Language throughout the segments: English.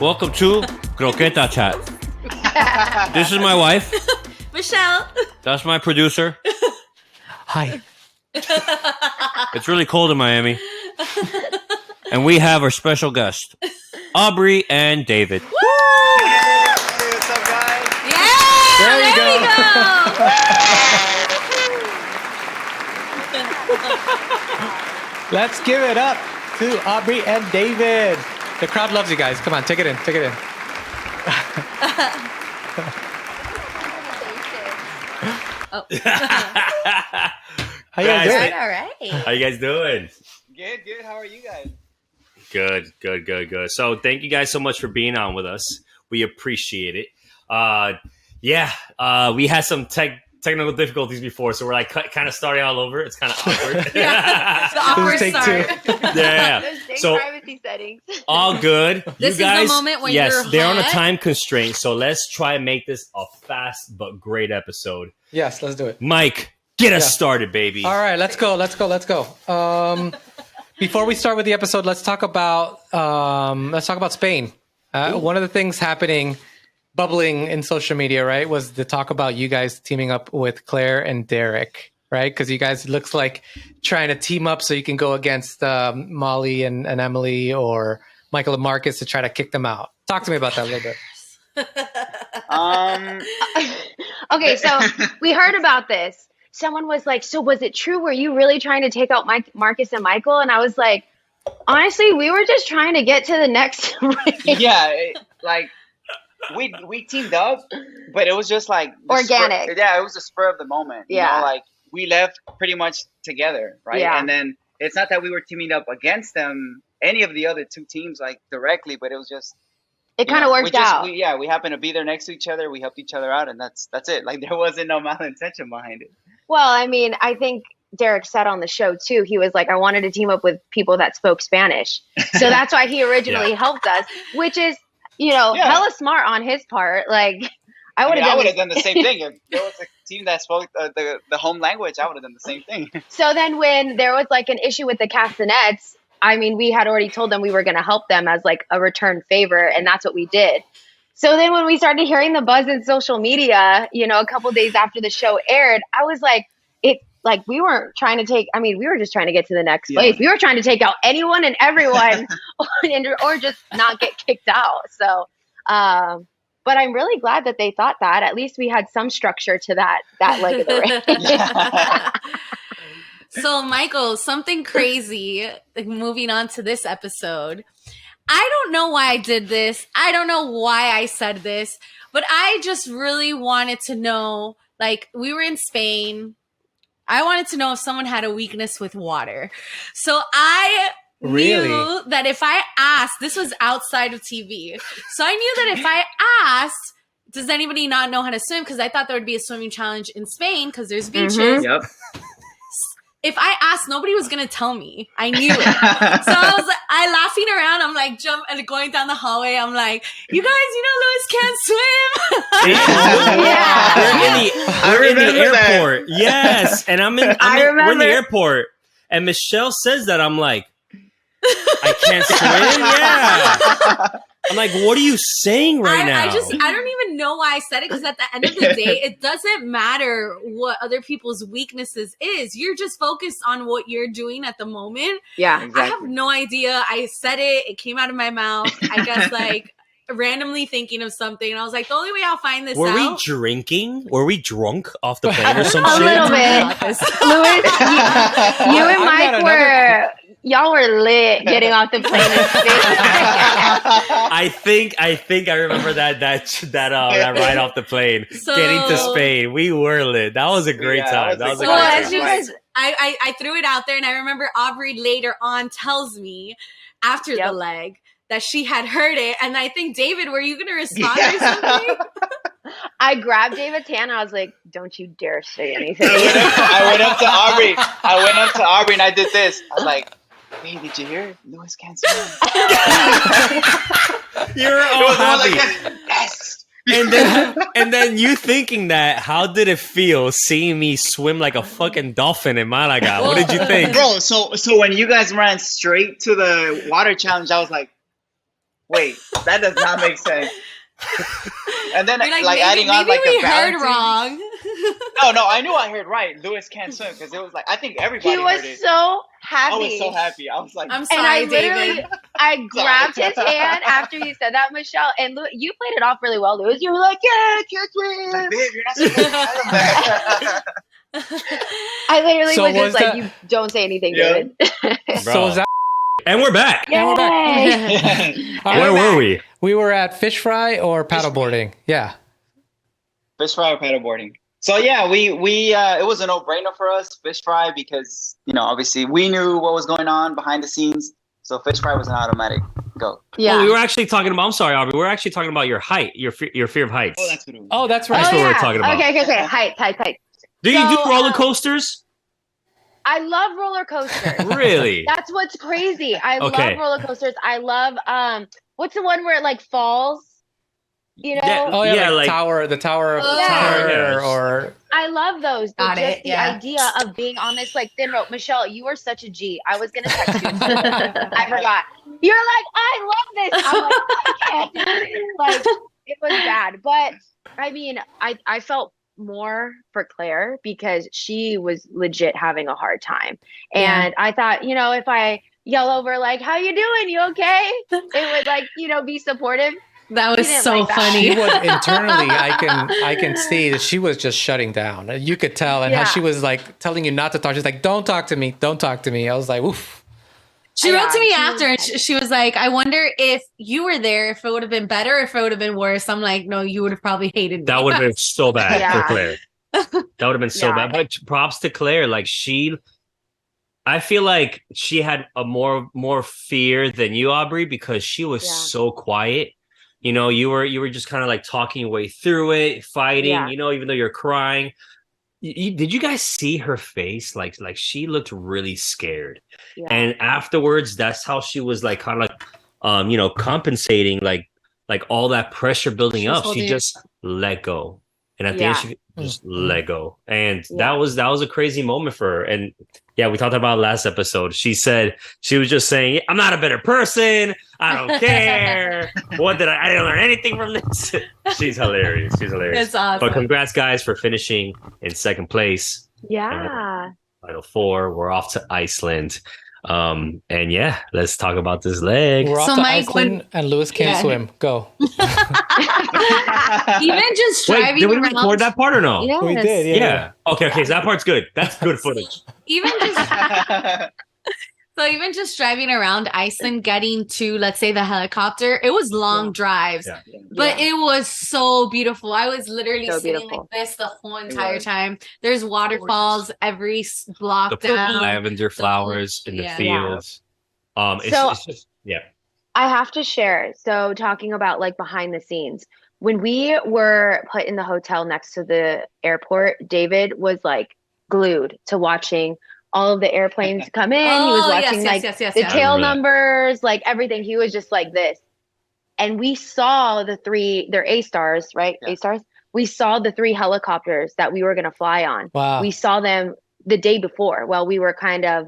Welcome to Croqueta Chat. This is my wife. Michelle. That's my producer. Hi. It's really cold in Miami. And we have our special guest, Aubrey and David. Woo! Hey, what's up, guys? Yeah! There we go. Let's give it up to Aubrey and David. The crowd loves you guys. Come on, take it in. Take it in. Oh. How you guys doing? All right. How you guys doing? Good. How are you guys? Good. So thank you guys so much for being on with us. We appreciate it. We had some technical difficulties before, so we're like kind of starting all over. It's kind of awkward. Yeah. The awkward Take start. Yeah. So privacy settings. all good. This you guys, is the moment when yes, you're they're on a hot. time constraint, so let's try and make this a fast but great episode. Yes, let's do it. Mike, get us started, baby. All right, let's go. Before we start with the episode, let's talk about Spain. One of the things bubbling in social media, right, was the talk about you guys teaming up with Claire and Derek, right? Because you guys looks like trying to team up so you can go against Molly and Emily or Michael and Marcus to try to kick them out. Talk to me about that a little bit. Okay, so we heard about this. Someone was like, so was it true? Were you really trying to take out Marcus and Michael? And I was like, honestly, we were just trying to get to the next ring. Yeah, we teamed up, but it was just like Organic. it was the spur of the moment. Yeah. You know, like we left pretty much together, right? Yeah. And then it's not that we were teaming up against them, any of the other two teams, like directly, but it was just It kind of worked out. We happened to be there next to each other. We helped each other out, and that's it. Like there wasn't no malintention behind it. Well, I mean, I think Derek said on the show too, he was like, I wanted to team up with people that spoke Spanish. So that's why he originally helped us, which is, hella smart on his part. Like I would have done the same thing. If there was a team that spoke the home language, I would have done the same thing. So then when there was like an issue with the castanets, I mean, we had already told them we were going to help them as like a return favor. And that's what we did. So then when we started hearing the buzz in social media, a couple days after the show aired, I was like, we weren't trying to we were just trying to get to the next place. We were trying to take out anyone and everyone or just not get kicked out. So, but I'm really glad that they thought that. At least we had some structure to that leg of the ring. So, Michael, something crazy, like moving on to this episode. I don't know why I did this. I don't know why I said this, but I just really wanted to know, like, we were in Spain. I wanted to know if someone had a weakness with water. So I knew that if I asked, this was outside of TV. So I knew that if I asked, does anybody not know how to swim? Because I thought there would be a swimming challenge in Spain because there's beaches. Mm-hmm. Yep. If I asked, nobody was going to tell me. I knew it. So I laughing around. I'm like, going down the hallway. I'm like, you guys, Louis can't swim. We're in the airport. That. Yes. And we're in the airport. And Michelle says that. I'm like, I can't swim? Yeah. I'm like, what are you saying right now? I don't even know why I said it, because at the end of the day, it doesn't matter what other people's weaknesses is. You're just focused on what you're doing at the moment. Yeah, exactly. I have no idea. I said it. It came out of my mouth. I guess randomly thinking of something. And I was like, the only way I'll find this out. Were we drinking? Were we drunk off the plane or some a shit? Little bit. Louis, you and Mike y'all were lit getting off the plane in Spain. I think I remember that ride off the plane, getting to Spain. We were lit. That was a great time. That was a great time. I threw it out there, and I remember Aubrey later on tells me after the leg that she had heard it, and I think, David, were you going to respond or something? I grabbed David's hand and I was like, don't you dare say anything. I went up to Aubrey and I did this. I was like, hey, did you hear it? Louis can't swim. You're all happy. Like, yes. And then you thinking that, how did it feel seeing me swim like a fucking dolphin in Malaga? What did you think? Bro, so when you guys ran straight to the water challenge, I was like, wait, that does not make sense. And then You're like, maybe, adding on maybe like we the heard balancing. wrong. No, I knew I heard right. Lewis can't swim because it was like I think everybody He was heard it. so happy. I was so happy. I was like, I'm And sorry, I literally, David. I grabbed his hand after you said that, Michelle. And you played it off really well, Lewis. You were like, "Yeah, I can't swim." like, babe, you're not supposed to tell him that. I literally So was was just like, that- "You don't say anything, Yeah. David." So was that? And we're back. And we're back. Yay! All Where right. were we? We were at fish fry or paddleboarding. Yeah. Fish fry or paddleboarding. So yeah, we it was a no-brainer for us, fish fry, because obviously we knew what was going on behind the scenes. So fish fry was an automatic go. Yeah. Oh, we were actually talking about. I'm sorry, Aubrey. We're actually talking about your height, your fear of heights. Oh, that's what it was. Oh, that's right. That's what yeah. we're talking about. Okay. Height. Do you do So, roller coasters? I love roller coasters. Really? That's what's crazy. I Okay. love roller coasters. I love what's the one where it like falls? You know? Yeah. Oh yeah, Yeah, like like- the tower of Yeah. terror, Yeah. or I love those. Got Just it, the yeah. idea of being on this like thin rope. Michelle, you are such a G. I was gonna text you. I forgot. You're like, I love this. I'm like, I can't do it. Like, it was bad. But I mean, I felt more for Claire because she was legit having a hard time. And I thought, if I yell over like, how you doing? You okay? It would like, be supportive. That was didn't so like that. funny. she was internally. I can see that she was just shutting down. You could tell, and how Yeah. she was like telling you not to talk. She's like, "Don't talk to me. Don't talk to me." I was like, "Oof." She wrote to me she after, and was- she was like, "I wonder if you were there, if it would have been better, if it would have been worse." I'm like, "No, you would have probably hated me." That would have been so bad Yeah. for Claire. That would have been so Yeah. bad. But props to Claire. Like I feel like she had a more fear than you, Aubrey, because she was Yeah. so quiet. You were just kind of like talking your way through it, fighting. Yeah. Even though you're crying. Did you guys see her face? Like she looked really scared. Yeah. And afterwards, that's how she was like kind of like compensating like all that pressure building She was up. She holding- just let go. And at the end, she just let go. And Yeah. that was a crazy moment for her. And yeah, we talked about it last episode. She said she was just saying, I'm not a better person. I don't care. I didn't learn anything from this. She's hilarious. She's hilarious. It's awesome. But congrats, guys, for finishing in second place. Yeah. Final 4. We're off to Iceland. And yeah, let's talk about this leg. We're off So, to Mike, Iceland, and Lewis can't Yeah. swim. Go. Even just Wait, driving did we around. record that part or no? Yes. We did. Yeah. Okay, so that part's good. That's good footage. Even just driving around Iceland, getting to, let's say, the helicopter, it was long drives, Yeah. but it was so beautiful. I was literally So sitting beautiful. like this the whole entire was. time. There's waterfalls every block The down. lavender flowers in the Yeah. fields. It's just I have to share. So talking about like behind the scenes, when we were put in the hotel next to the airport, David was like glued to watching all of the airplanes come in. He was watching yes. the I tail remember that. numbers, like everything. He was just like this. And we saw they're A-stars, right? Yeah. A-stars. We saw the 3 helicopters that we were going to fly on. Wow. We saw them the day before while we were kind of,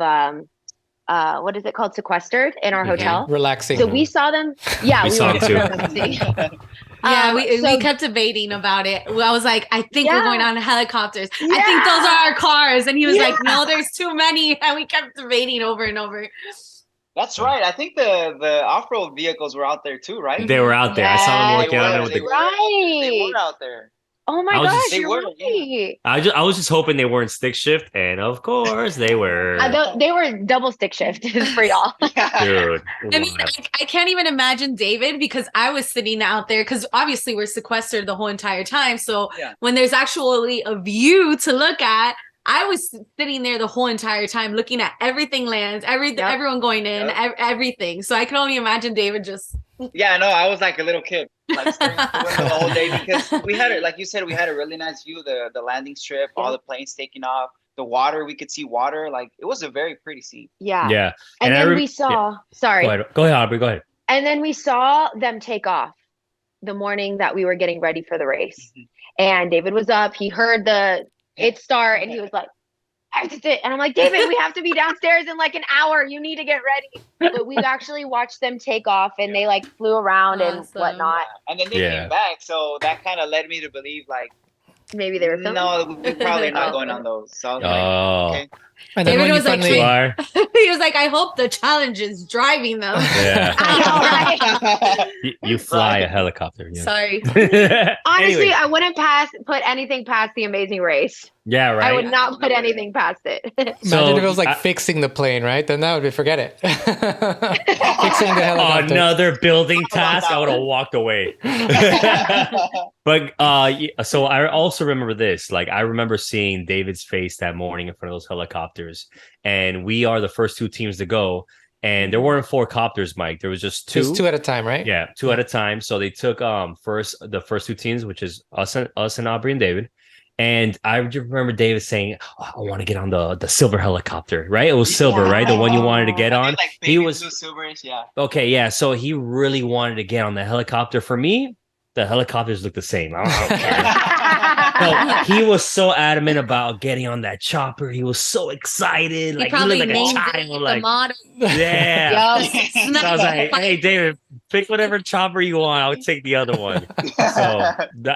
what is it called? Sequestered in our Mhm. hotel. Relaxing. So we saw them. Yeah, We saw them too. Yeah, we so- kept debating about it. I was like, I think we're Yeah. going on helicopters. I think those are our cars. And he was like, Yeah. no, there's too many. And we kept debating over and over. That's right. I think the off-road vehicles were out there too, right? they were out there. I saw them Yes. working out there with They the. were. Right. They were out there. Oh my I was gosh, just- They you're were, right. I was just hoping they weren't stick shift, and of course they were. They were double stick shift for y'all. Dude, I mean, I can't even imagine David because I was sitting out there because obviously we're sequestered the whole entire time. So Yeah. when there's actually a view to look at, I was sitting there the whole entire time looking at everything lands, everyone going in, everything. So I can only imagine David just. Yeah, no, I was like a little kid, like staring out the window the whole day because we had it, like you said, we had a really nice view, the landing strip, all the planes taking off, the water, we could see water, like it was a very pretty scene. Yeah. yeah. And I then rem- we saw, sorry. Go ahead, Aubrey. Go ahead. And then we saw them take off the morning that we were getting ready for the race. And David was up, he heard it start, and he was like, I have to sit. And I'm like, David, we have to be downstairs in like an hour. You need to get ready. But we actually watched them take off, and they like flew around and whatnot. And then they came back. So that kind of led me to believe like, maybe they were filming. No, we probably not going on those. So I was like, okay. And then David was like, finally... he was like, I hope the challenge is driving them. Yeah. I know, right? You fly a helicopter. Yeah. Sorry. Honestly, Anyway. I wouldn't put anything past The Amazing Race. Yeah, right. I would not put anything past it. Imagine if it was like fixing the plane, right? Then that would be, forget it. Fixing the helicopter. Another building task. I would have walked away. But so I also remember this. Like, I remember seeing David's face that morning in front of those helicopters, and we are the first two teams to go. And there weren't 4 copters, Mike. There was just 2. Just 2 at a time, right? Yeah, 2 at a time. So they took the first 2 teams, which is us and Aubrey and David. And I just remember David saying, I want to get on the silver helicopter, right? It was silver, right? The one you wanted to get on. Like he was silverish, yeah. Okay, yeah. So he really wanted to get on the helicopter. For me, the helicopters look the same. I don't care. So he was so adamant about getting on that chopper. He was so excited. Like, he looked like a child. Like, yeah. So I was like, hey, David, pick whatever chopper you want. I'll take the other one. So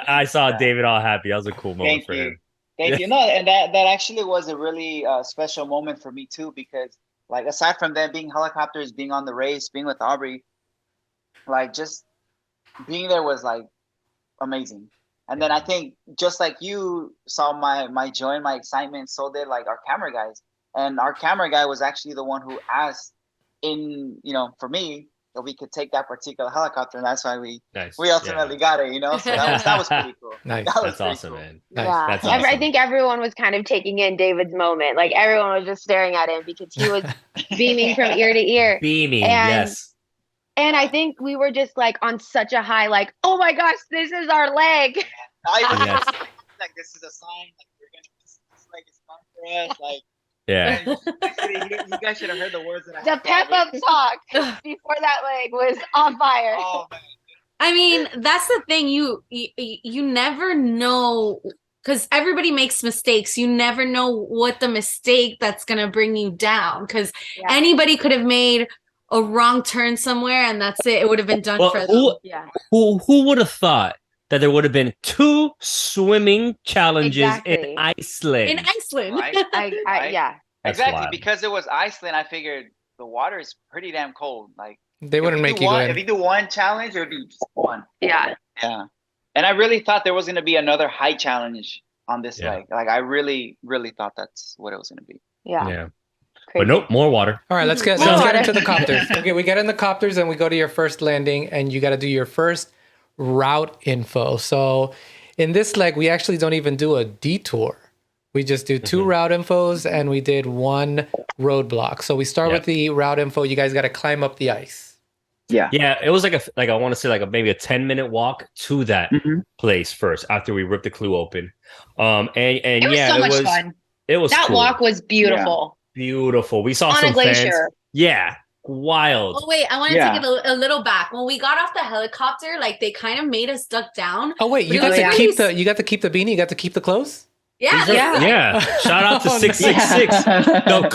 I saw David all happy. That was a cool moment for him. Thank you. No, and that actually was a really special moment for me too, because like aside from them being helicopters, being on the race, being with Aubrey, like just being there was like amazing. And then I think just like you saw my joy and my excitement, so did like our camera guys. And our camera guy was actually the one who asked for me that we could take that particular helicopter, and that's why we ultimately got it, So that was pretty cool. Nice. That's awesome, man. Nice. Yeah. That's awesome. I think everyone was kind of taking in David's moment. Like, everyone was just staring at him because he was beaming from ear to ear. Beaming, yes. And I think we were just like on such a high, like, oh my gosh, this is our leg. Yes. Like, this is a sign. Like, this leg is fun for us. Like, yeah. You guys should have heard the words that I The pep up talk before that leg was on fire. Oh, man. I mean, that's the thing. You never know, because everybody makes mistakes. You never know what the mistake that's going to bring you down, because anybody could have made a wrong turn somewhere, and that's it. It would have been done for them. Who would have thought that there would have been 2 swimming challenges in Iceland? Right? Yeah. That's exactly. wild. Because it was Iceland, I figured the water is pretty damn cold. Like, they wouldn't make you go in. If you do one challenge, it would be just one. Yeah. Yeah. And I really thought there was going to be another height challenge on this leg. Like, I really, really thought that's what it was going to be. Yeah. But nope, more water. All right, let's get into the copters. Okay, we get in the copters and we go to your first landing, and you got to do your first route info. So in this leg, we actually don't even do a detour. We just do 2 route infos, and we did 1 roadblock. So we start with the route info. You guys got to climb up the ice. Yeah, it was like I want to say maybe a 10-minute walk to that place first after we ripped the clue open. And it was so much fun. It was that cool. walk was beautiful. Yeah. Beautiful. We saw on some a glacier. fans. Yeah, wild. Oh wait, I want to take it a little back. When we got off the helicopter, like, they kind of made us duck down. Oh wait, you got to keep the beanie. You got to keep the clothes. Yeah. Shout out to 666. No,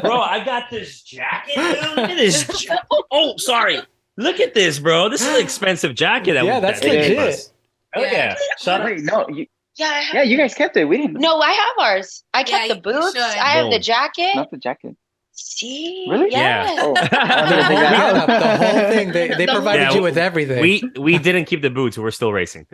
bro, I got this jacket. Dude. Look at this. Oh, sorry. Look at this, bro. This is an expensive jacket. That's legit. Oh yeah. Shout out. Wait, no. You guys kept it. We didn't. No, I have ours. I kept the boots. I have the jacket. Not the jacket. See? Really? Yes. Yeah. The whole thing. They provided you with everything. We didn't keep the boots. We're still racing.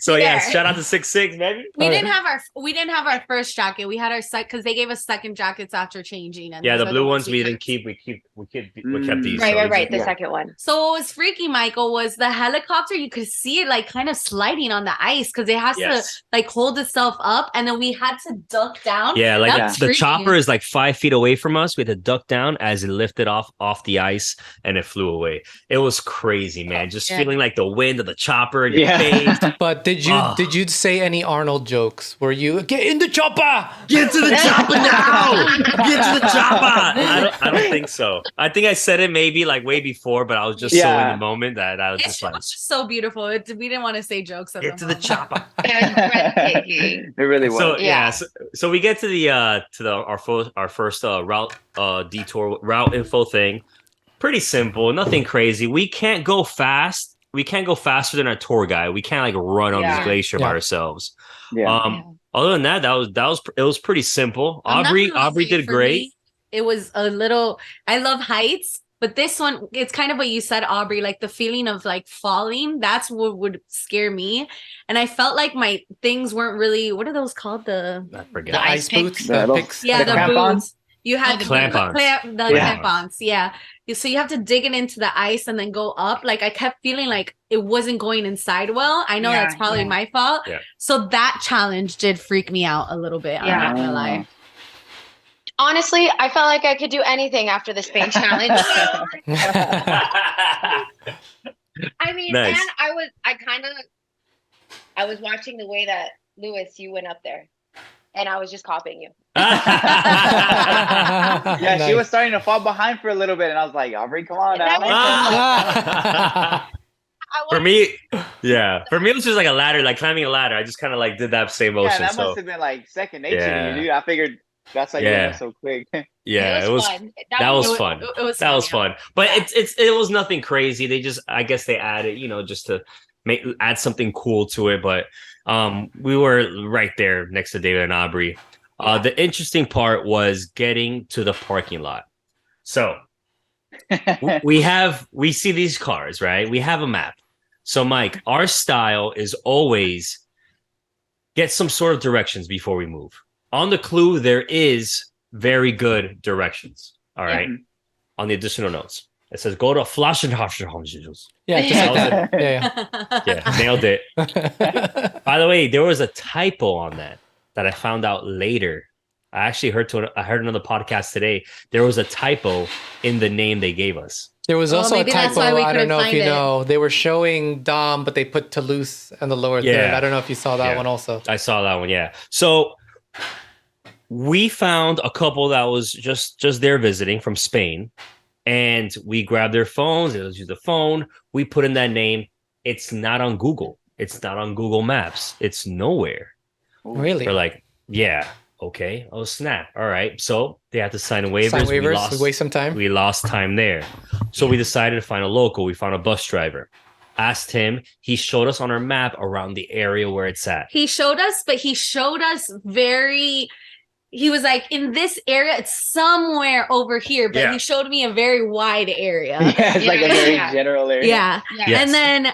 So yes, shout out to 6'6", baby. We didn't have our first jacket. We had our because they gave us second jackets after changing. And the blue ones we didn't keep. We kept these. Right. The second one. So what was freaky, Michael, was the helicopter. You could see it like kind of sliding on the ice because it has to like hold itself up, and then we had to duck down. Yeah, like the chopper is like 5 feet away from us. We had to duck down as it lifted off the ice, and it flew away. It was crazy, man. Just feeling like the wind of the chopper in your face. But Did you say any Arnold jokes? Were you get in the chopper? Get to the chopper now! Get to the chopper! I don't think so. I think I said it maybe like way before, but I was just so in the moment that I was just like, was just so beautiful. We didn't want to say jokes. Get to the chopper. It really was. So so we get to our first route info thing. Pretty simple, nothing crazy. We can't go fast. We can't go faster than our tour guide. We can't like run on this glacier by ourselves. Yeah. Other than that, it was pretty simple. Aubrey did great. Me, it was a little. I love heights, but this one, it's kind of what you said, Aubrey. Like the feeling of like falling. That's what would scare me. And I felt like my things weren't really. What are those called? The ice boots. The picks. Yeah, the boots. You had the clamp-ons. Clamp-ons, yeah. So you have to dig it into the ice and then go up. Like I kept feeling like it wasn't going inside well. I know that's probably my fault. Yeah. So that challenge did freak me out a little bit. I'm not gonna lie. Honestly, I felt like I could do anything after the Spain challenge. I mean, nice. And I was watching the way that Lewis, you went up there. And I was just copying you. Yeah, she was starting to fall behind for a little bit, and I was like, Aubrey, come on now. For me, it was just like a ladder, like climbing a ladder. I just kind of like did that same motion. Yeah, that must have been like second nature to you, dude. I figured that's like went so quick. Yeah, it was fun. That was fun. That was fun. But it was nothing crazy. They just, I guess they added, just to add something cool to it. But we were right there next to David and Aubrey. The interesting part was getting to the parking lot. So we see these cars, right? We have a map. So Mike, our style is always get some sort of directions before we move. On the clue, there is very good directions. All right. Mm-hmm. On the additional notes, it says go to Flaschenhofs. Yeah, just like that. Yeah, nailed it. By the way, there was a typo on that I found out later. I actually heard another podcast today. There was a typo in the name they gave us. There was also a typo. I don't know if you know. They were showing Dom, but they put Toulouse in the lower third. I don't know if you saw that one also. I saw that one. Yeah. So we found a couple that was just there visiting from Spain. And we grabbed their phones. Let's use the phone. We put in that name. It's not on Google. It's not on Google Maps. It's nowhere. Really? They're like, yeah, okay. Oh, snap. All right. So they had to sign waivers. We waste some time. We lost time there. So we decided to find a local. We found a bus driver. Asked him. He showed us on our map around the area where it's at. He showed us very... He was like, in this area, it's somewhere over here, but he showed me a very wide area. Yeah, it's like a very general area. Yeah. Yes. And then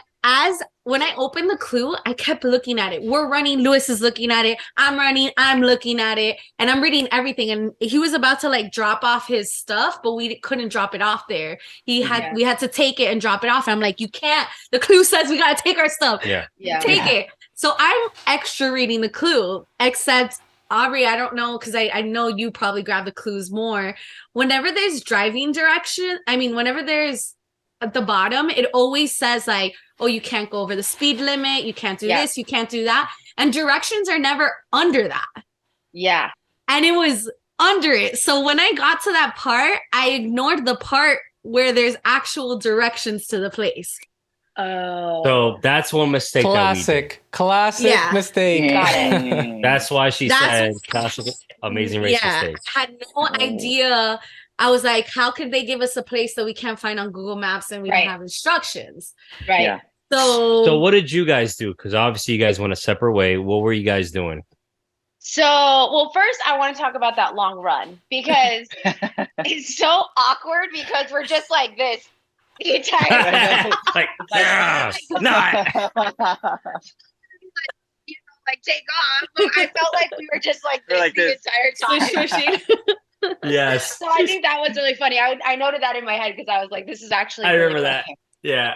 when I opened the clue, I kept looking at it. We're running, Lewis is looking at it. I'm running, I'm looking at it, and I'm reading everything. And he was about to like drop off his stuff, but we couldn't drop it off there. We had to take it and drop it off. And I'm like, you can't. The clue says we got to take our stuff. Yeah. Take it. So I'm extra reading the clue, except Aubrey, I don't know, because I know you probably grab the clues more. Whenever there's driving direction, whenever there's at the bottom, it always says like, oh, you can't go over the speed limit. You can't do this. You can't do that. And directions are never under that. Yeah. And it was under it. So when I got to that part, I ignored the part where there's actual directions to the place. Oh. So that's one mistake. Classic mistake. Got it. That's why she said classic amazing race mistake. I had no idea. I was like, how could they give us a place that we can't find on Google Maps and we don't have instructions? Right. Yeah. So what did you guys do? Because obviously you guys went a separate way. What were you guys doing? So, well, first I want to talk about that long run because it's so awkward because we're just like this. The entire like take off. But I felt like we were just like this the entire time. Yes. So I think that was really funny. I noted that in my head because I was like, this is actually I really remember that. Yeah.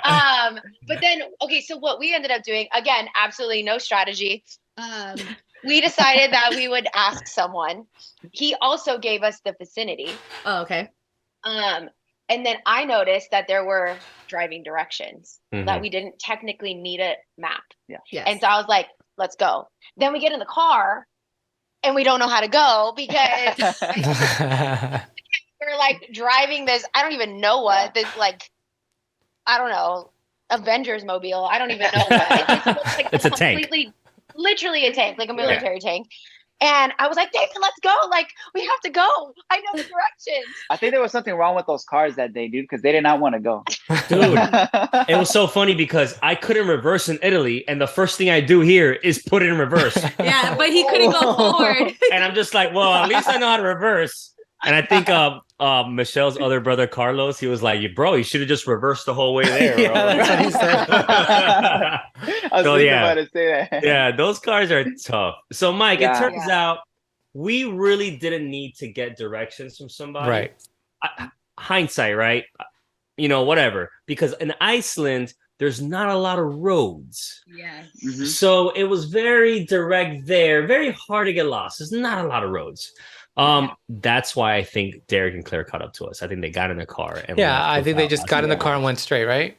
But then so what we ended up doing, again, absolutely no strategy. We decided that we would ask someone. He also gave us the vicinity. Oh, okay. And then I noticed that there were driving directions, Mhm. that we didn't technically need a map. Yes. And so I was like, let's go. Then we get in the car and we don't know how to go because we're like driving this, I don't even know what, this like, I don't know, Avengers mobile. I don't even know what. It just looks like It's a tank. Literally a tank, like a military tank. And I was like, David, let's go. Like, we have to go. I know the directions. I think there was something wrong with those cars that day, dude, because they did not want to go. Dude, it was so funny because I couldn't reverse in Italy, and the first thing I do here is put it in reverse. Yeah, but he couldn't go forward. And I'm just like, well, at least I know how to reverse. And I think Michelle's other brother, Carlos, he was like, bro, you should have just reversed the whole way there. Yeah, that's what he said. I was So, thinking yeah. about to say that. Yeah, those cars are tough. So, Mike, Yeah. it turns out we really didn't need to get directions from somebody. Right. Hindsight, right? You know, whatever. Because in Iceland, there's not a lot of roads. Yes. Mhm. So it was very direct there, very hard to get lost. There's not a lot of roads. That's why I think Derek and Claire caught up to us. I think they got in the car. And Yeah, left I think they without just got in the us. car and went straight, right?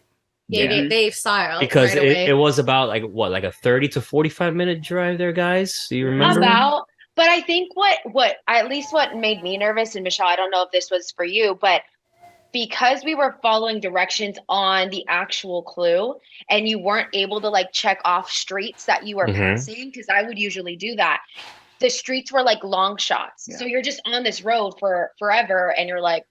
Yeah, Yeah. they saw it Because right away. it was about like a 30 to 45-minute drive there, guys. Do you remember? But I think what at least what made me nervous, and Michelle, I don't know if this was for you, but because we were following directions on the actual clue and you weren't able to like check off streets that you were passing, because I would usually do that. The streets were like long shots. Yeah. So you're just on this road for forever and you're like,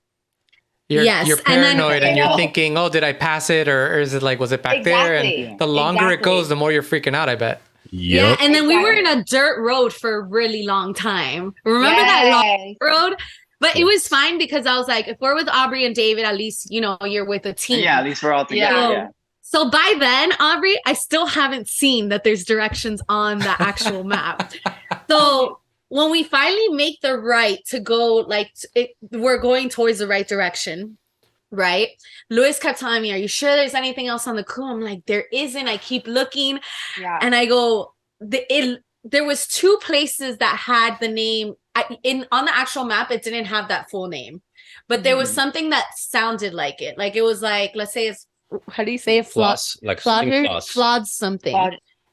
You're Yes, and then- paranoid and I you're know. thinking, oh, did I pass it? Or is it like, was it back there? Exactly. And the longer it Exactly. goes, the more you're freaking out, I bet. Yeah, and then we were in Exactly. a dirt road for a really long time. Remember that long road? But it was fine because I was like, if we're with Aubrey and David, at least, you know, you're with a team. Yeah, at least we're all together. Yeah. Yeah. So by then, Aubrey, I still haven't seen that there's directions on the actual map. So when we finally make the right to go, like, we're going towards the right direction, right? Luis kept telling me, are you sure there's anything else on the clue? I'm like, there isn't. I keep looking. yeah. And I go, there was 2 places that had the name on the actual map. It didn't have that full name, but there was something that sounded like it. Like it was like, let's say it's, how do you say it? Floss. Like something floss. Flawed something.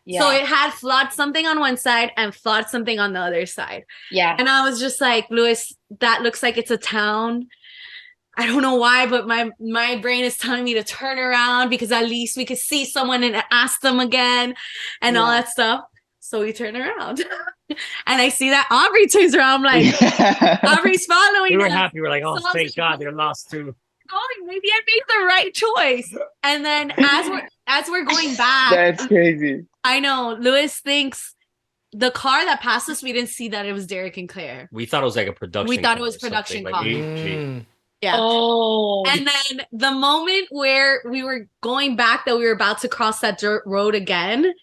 Yeah. So it had flawed something on one side and flawed something on the other side. yeah. And I was just like, Luis, that looks like it's a town. I don't know why, but my brain is telling me to turn around because at least we could see someone and ask them again and all that stuff. So we turn around and I see that Aubrey turns around. I'm like, Aubrey's following We were us. happy. We're like, oh, So I was thank like, God they're lost too. Going, maybe I made the right choice. And then as we're going back, That's crazy. I know Luis thinks the car that passed us, we didn't see that it was Derek and Claire. We thought it was like a production. We thought it car was or something. production Like, car. Mm. Yeah. Oh. And then the moment where we were going back, that we were about to cross that dirt road again,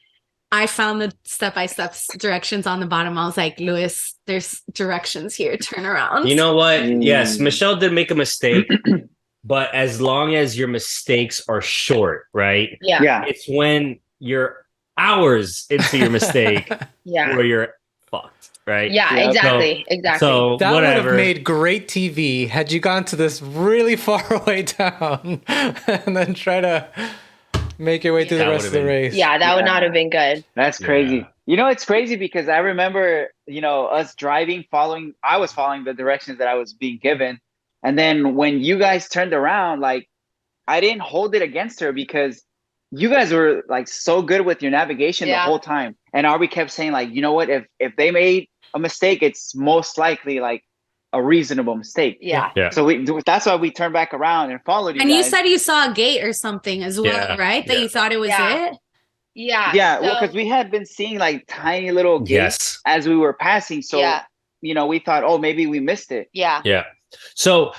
I found the step-by-step directions on the bottom. I was like, Luis, there's directions here. Turn around. You know what? Yes, Michelle did make a mistake, but as long as your mistakes are short, right? yeah. Yeah. It's when you're hours into your mistake Yeah. where you're fucked, right? Yeah. Yeah. Exactly. Exactly. So That would whatever. have made great TV had you gone to this really far away town and then try to make your way through the That rest of the would've been- race. yeah, that would not have been good. That's crazy. Yeah. You know, it's crazy because I remember, you know, us driving, I was following the directions that I was being given. And then when you guys turned around, like, I didn't hold it against her because you guys were like so good with your navigation the whole time. And Aubrey kept saying, like, you know what, if they made a mistake, it's most likely like a reasonable mistake. Yeah. Yeah. So that's why we turned back around and followed you And you guys. said you saw a gate or something as well, Yeah, right? That yeah. you thought it was Yeah. it? Yeah. Yeah, well, so- because we had been seeing like tiny little gates Yes. as we were passing. So, Yeah. you know, we thought, oh, maybe we missed it. Yeah. Yeah. So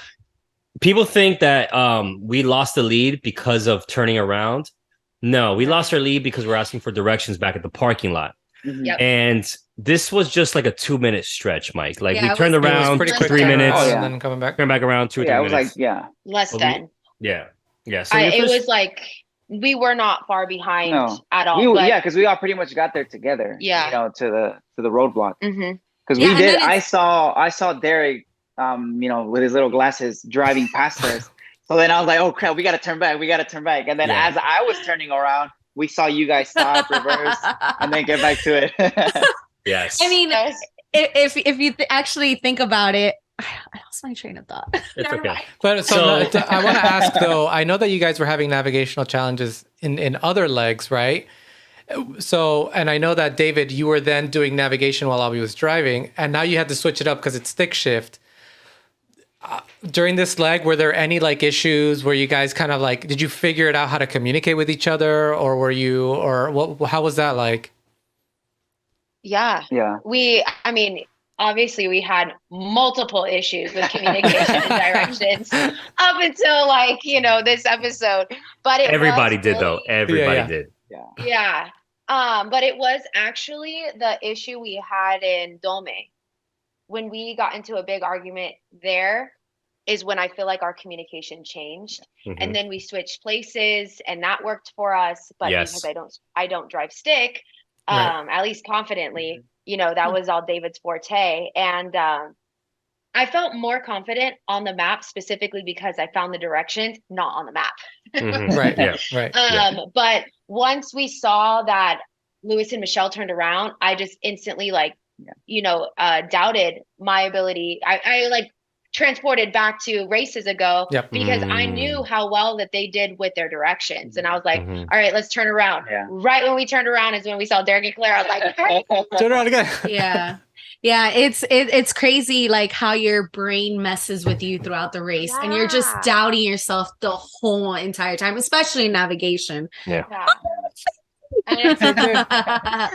people think that we lost the lead because of turning around. No, we lost our lead because we're asking for directions back at the parking lot. Mhm. Yep. And this was just like a 2-minute stretch, Mike. Like Yeah, we it turned was- It was around pretty Just quick 3 turn minutes, Oh, turnaround yeah. and then coming back. turn back around 2 or 3 Yeah, it was minutes. like, yeah. Less But than. Yeah. So It your first- was like we were not far behind No. at all. But, Yeah, because we all pretty much got there together. Yeah. You know, to the roadblock. Mhm. Because Yeah, we and did. then I saw Derek, you know, with his little glasses driving past us. So then I was like, oh crap, we got to turn back. We got to turn back. And then as I was turning around, we saw you guys stop, reverse, and then get back to it. Yes. I mean, if you actually think about it, I lost my train of thought. It's okay. But I want to ask though, I know that you guys were having navigational challenges in other legs, right? So, and I know that David, you were then doing navigation while Aubrey was driving, and now you had to switch it up because it's stick shift. During this leg, were there any like issues where you guys kind of like, did you figure it out how to communicate with each other, or were you, or what? How was that like? Yeah. I mean, obviously we had multiple issues with communication and directions up until like, this episode, but everybody did though. Everybody did. Yeah. But it was actually the issue we had in Dome. When we got into a big argument there is when I feel like our communication changed. Mm-hmm. And then we switched places and that worked for us. But because I don't drive stick, at least confidently, that was all David's forte. And I felt more confident on the map specifically because I found the directions, not on the map. Mm-hmm. Right. Yeah. Right. But once we saw that Lewis and Michelle turned around, I just instantly doubted my ability. I like transported back to races ago because I knew how well that they did with their directions. And I was like, all right, let's turn around. Yeah. Right when we turned around is when we saw Derek and Claire. I was like, hey. Turn around again. Yeah. Yeah, it's crazy like how your brain messes with you throughout the race and you're just doubting yourself the whole entire time, especially in navigation. Yeah. I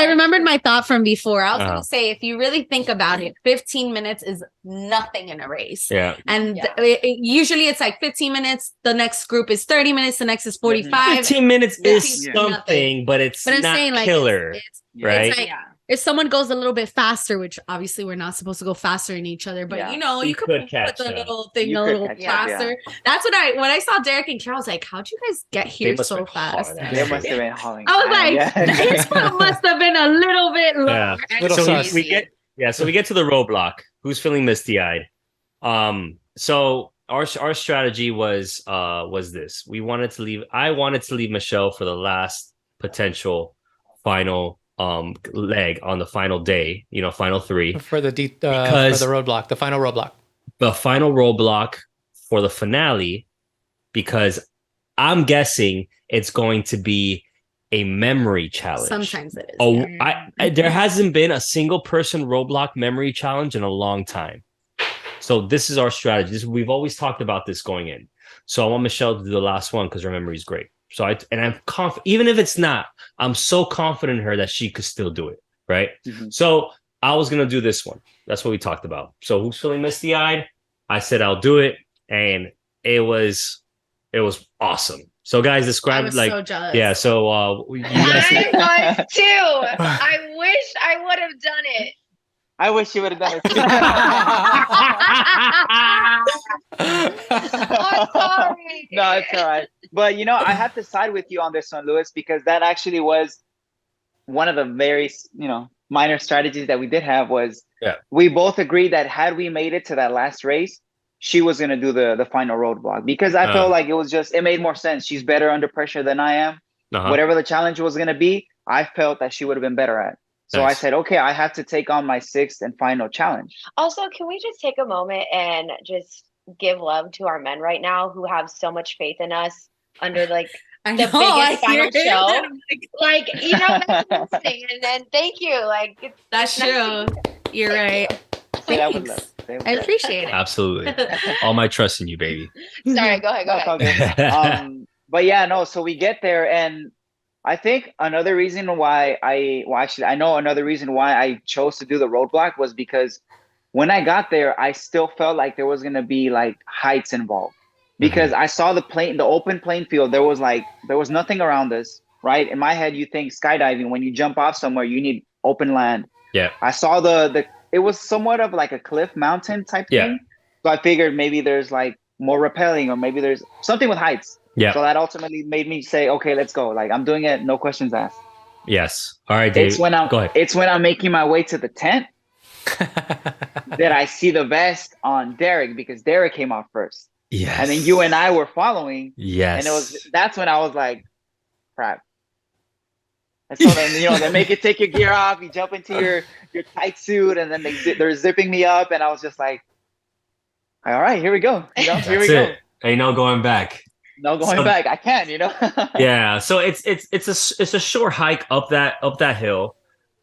remembered my thought from before. I was going to say, if you really think about it, 15 minutes is nothing in a race. Yeah. And usually it's like 15 minutes. The next group is 30 minutes. The next is 45. 15 minutes is something, but it's not saying, like, killer. Right? It's like, if someone goes a little bit faster, which obviously we're not supposed to go faster in each other, but you could put the little thing a little faster. That's what when I saw Derek and Carol, I was like, how'd you guys get here so fast? They must have been hauling. I was like, his foot must have been a little bit lower. So we get to the roadblock. Who's feeling misty-eyed? So our strategy was this. I wanted to leave Michelle for the last potential final leg on the final day, final 3 for the roadblock, the final roadblock for the finale, because I'm guessing it's going to be a memory challenge. Sometimes it is. There hasn't been a single person roadblock memory challenge in a long time. So this is our strategy. We've always talked about this going in. So I want Michelle to do the last one because her memory is great. So I'm confident, even if it's not, I'm so confident in her that she could still do it. Right. Mm-hmm. So I was going to do this one. That's what we talked about. So who's feeling misty eyed? I said, I'll do it. And it was awesome. So guys, describe so jealous. Yeah. So you guys I was too. I wish I would have done it. I wish you would have done it too. I'm sorry. No, it's all right. But I have to side with you on this one, Lewis, because that actually was one of the very, minor strategies that we did have was we both agreed that had we made it to that last race, she was going to do the final roadblock, because I felt like it made more sense. She's better under pressure than I am. Whatever the challenge was going to be, I felt that she would have been better at. So I said, okay, I have to take on my 6th and final challenge. Also, can we just take a moment and just give love to our men right now who have so much faith in us under the biggest final show? That's insane. And then thank you. That's true. You're right. Thanks. I appreciate it. Absolutely. All my trust in you, baby. Sorry, go ahead. But so we get there, and I think another reason why I know another reason why I chose to do the roadblock was because when I got there, I still felt like there was going to be heights involved, because I saw the open playing field. There was nothing around us, right? In my head, you think skydiving, when you jump off somewhere, you need open land. Yeah. I saw it was somewhat of like a cliff mountain type thing. So I figured maybe there's more rappelling, or maybe there's something with heights. Yeah. So that ultimately made me say, okay, let's go. I'm doing it. No questions asked. Yes. All right, Dave. Go ahead. It's when I'm making my way to the tent that I see the vest on Derek, because Derek came off first. Yes. And then you and I were following. Yes. And that's when I was like, crap. And so then, they make you take your gear off, you jump into your tight suit, and then they're zipping me up, and I was just like, all right, here we go. Here we go. Ain't no going back. No going back. I can, Yeah. So it's a short hike up that hill.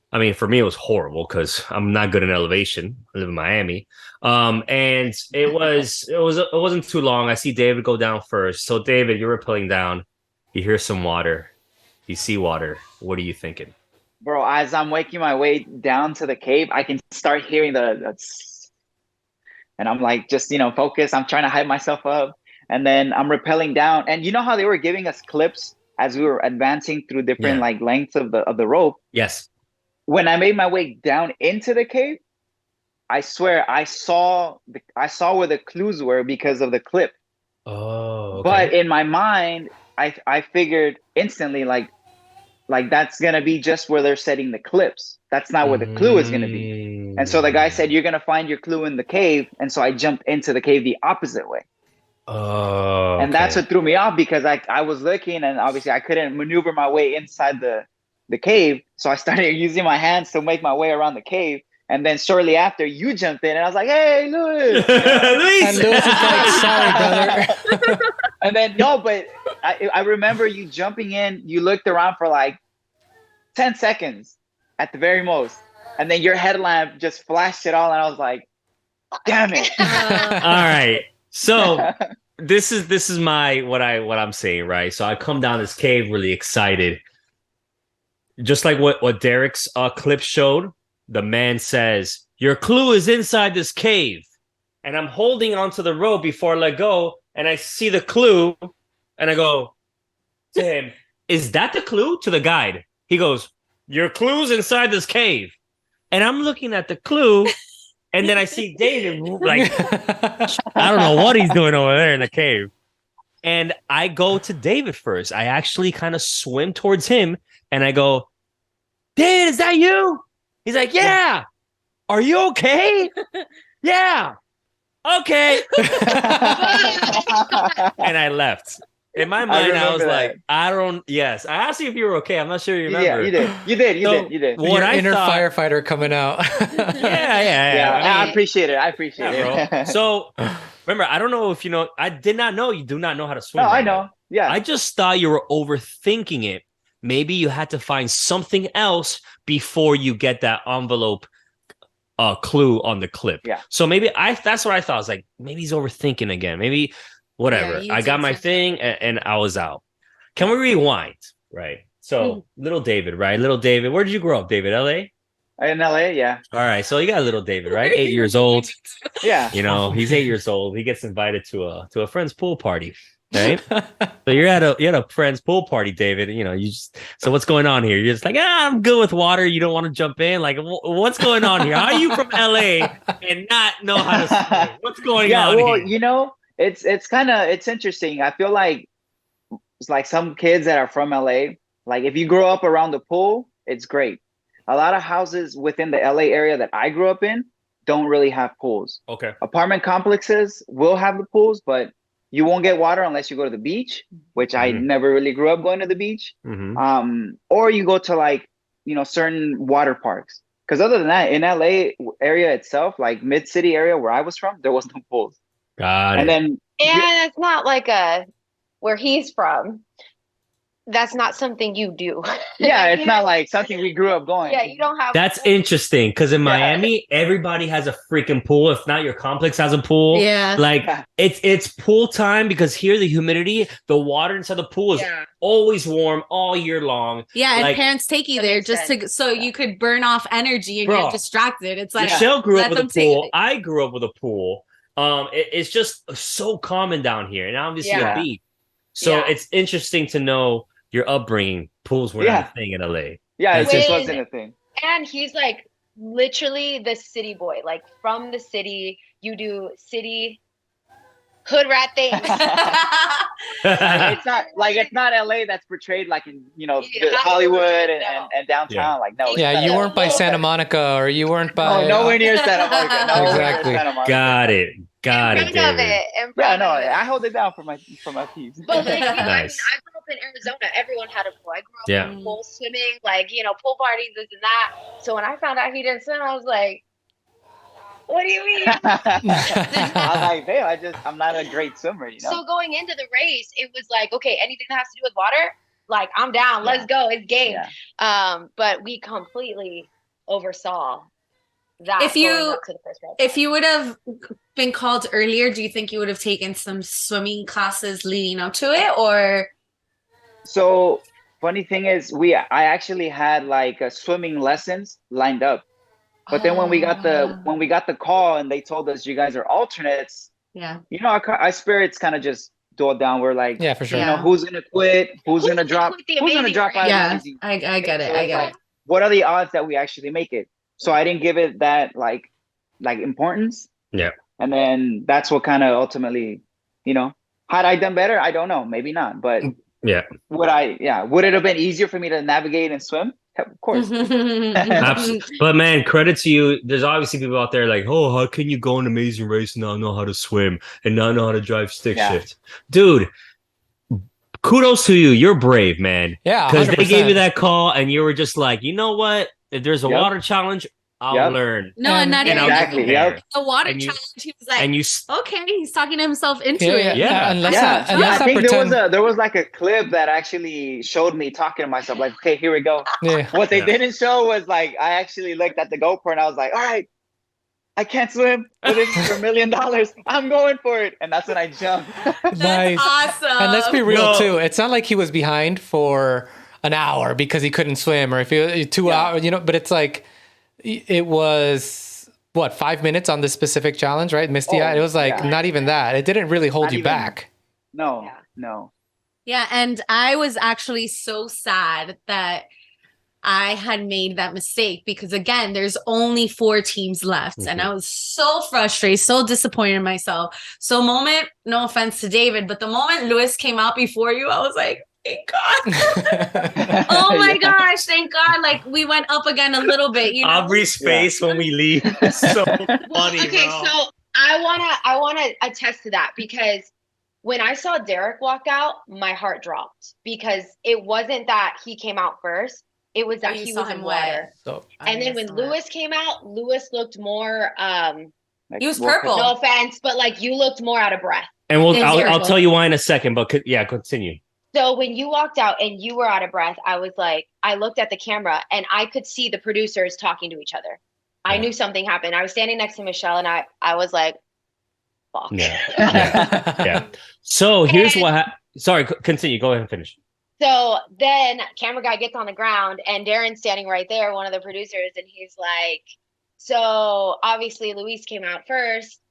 I mean, for me, it was horrible because I'm not good in elevation. I live in Miami. And it wasn't too long. I see David go down first. So David, you're rappelling down. You hear some water. You see water. What are you thinking? Bro, as I'm making my way down to the cave, I can start hearing and I'm like, just, focus. I'm trying to hype myself up. And then I'm rappelling down. And you know how they were giving us clips as we were advancing through different lengths of the rope? Yes. When I made my way down into the cave, I swear I saw where the clues were because of the clip. Oh, okay. But in my mind, I figured instantly like that's gonna be just where they're setting the clips. That's not where the clue is gonna be. And so the guy said, you're gonna find your clue in the cave. And so I jumped into the cave the opposite way. Oh, okay. And that's what threw me off because I was looking and obviously I couldn't maneuver my way inside the cave. So I started using my hands to make my way around the cave. And then shortly after, you jumped in and I was like, hey, Luis. And Luis is like, sorry, brother. And then, no, but I remember you jumping in. You looked around for like 10 seconds at the very most. And then your headlamp just flashed it all. And I was like, damn it. All right. So this is what I'm saying, right? So I come down this cave really excited. Just like what Derek's clip showed, the man says, your clue is inside this cave. And I'm holding onto the rope before I let go. And I see the clue. And I go to him, is that the clue? To the guide. He goes, your clue's inside this cave. And I'm looking at the clue. And then I see David, like, I don't know what he's doing over there in the cave. And I go to David first. I actually kind of swim towards him. And I go, David, is that you? He's like, yeah. Are you okay? Yeah. Okay. And I left. In my mind, I was like, yes. I asked you if you were okay. I'm not sure you remember. Yeah, you did. You did. What your inner firefighter coming out. Yeah. I appreciate it. Bro. So, remember, I don't know if you know, I did not know you do not know how to swim. No, I know. Yeah. I just thought you were overthinking it. Maybe you had to find something else before you get that envelope clue on the clip. Yeah. So maybe that's what I thought. I was like, maybe he's overthinking again. Maybe whatever. I got my thing and I was out. Can we rewind? Right. So little David, right? Little David. Where did you grow up, David? LA? In LA, yeah. All right. So you got little David, right? 8 years old. Yeah. He's 8 years old. He gets invited to a friend's pool party. Right. So you're at a friend's pool party, David. So what's going on here? You're just like, I'm good with water. You don't want to jump in. Like, what's going on here? How are you from LA and not know how to swim? What's going on here? It's interesting. I feel like it's like some kids that are from LA. Like if you grow up around the pool, it's great. A lot of houses within the LA area that I grew up in don't really have pools. Okay. Apartment complexes will have the pools, but you won't get water unless you go to the beach, which I never really grew up going to the beach. Or you go to certain water parks. Because other than that, in LA area itself, like mid-city area where I was from, there was no pools. Got it. And it's not like where he's from. That's not something you do. Yeah, it's not like something we grew up going. Yeah, you don't have. That's interesting because in Miami, everybody has a freaking pool. If not, your complex has a pool. Yeah, it's pool time because here the humidity, the water inside the pool is always warm all year long. Yeah, and parents take you there just so you could burn off energy and get distracted. It's like Michelle grew up with a pool. I grew up with a pool. It's just so common down here, and obviously a beach. So it's interesting to know your upbringing. Pools were not a thing in LA. Yeah, it just wasn't a thing. And he's like literally the city boy. Like from the city, you do city hood rat things. It's not LA that's portrayed like in Hollywood and downtown. Like no. Yeah, you weren't by Santa Monica or you weren't by nowhere near Santa Monica. Exactly. Got Got it, David. Yeah, no, I hold it down for my peeps. But like, Nice. I mean, I grew up in Arizona. Everyone had a pool. I grew up Yeah. in pool swimming, like, pool parties, this and that. So when I found out he didn't swim, I was like, what do you mean? I was like, babe, I'm not a great swimmer, So going into the race, it was like, okay, anything that has to do with water, like, I'm down. Let's go. It's game. Yeah. But we completely oversaw that. If you would have been called earlier, do you think you would have taken some swimming classes leading up to it, or? So funny thing is, I actually had like swimming lessons lined up, but then when we got the call and they told us you guys are alternates, our spirits kind of just dulled down. We're like, yeah, for sure. Who's gonna quit? Who's gonna drop? Who's gonna drop out? Yeah, I get it. So I get it. What are the odds that we actually make it? So I didn't give it that like importance. Yeah. And then that's what kind of ultimately, had I done better? I don't know. Maybe not. But yeah. Would it have been easier for me to navigate and swim? Of course. Absolutely. But man, credit to you. There's obviously people out there like, oh, how can you go an amazing race and not know how to swim and not know how to drive stick shift? Dude, kudos to you. You're brave, man. Yeah. Because they gave you that call and you were just like, you know what? If there's a water challenge, I'll learn. No, and not even exactly. The water challenge. He was like, okay, he's talking himself into it. Yeah. I think there was like a clip that actually showed me talking to myself, like, okay, here we go. Yeah. What they didn't show was like, I actually looked at the GoPro and I was like, all right, I can't swim, but this is for $1 million. I'm going for it. And that's when I jumped. Nice. Awesome. And let's be real too. It's not like he was behind for an hour because he couldn't swim, or if he 2 hours, but it's like, it was 5 minutes on this specific challenge, right? Misty Eye. It was like not even that. It didn't really hold you back. No. Yeah, and I was actually so sad that I had made that mistake because again, there's only 4 teams left, and I was so frustrated, so disappointed in myself. So no offense to David, but the moment Luis came out before you, I was like, thank God. Oh my gosh, thank God. Like we went up again a little bit, Aubrey's face when we leave is so funny. Okay, bro. so I wanna attest to that because when I saw Derek walk out, my heart dropped because it wasn't that he came out first. It was that he was in water. So, and then when Luis came out, Luis looked more he was purple. No offense, but like you looked more out of breath. And I'll tell you why in a second, but continue. So when you walked out and you were out of breath, I was like, I looked at the camera and I could see the producers talking to each other. I knew something happened. I was standing next to Michelle and I was like, fuck. Yeah. So here's sorry, continue. Go ahead and finish. So then camera guy gets on the ground and Darren's standing right there, one of the producers, and he's like, so obviously Luis came out first.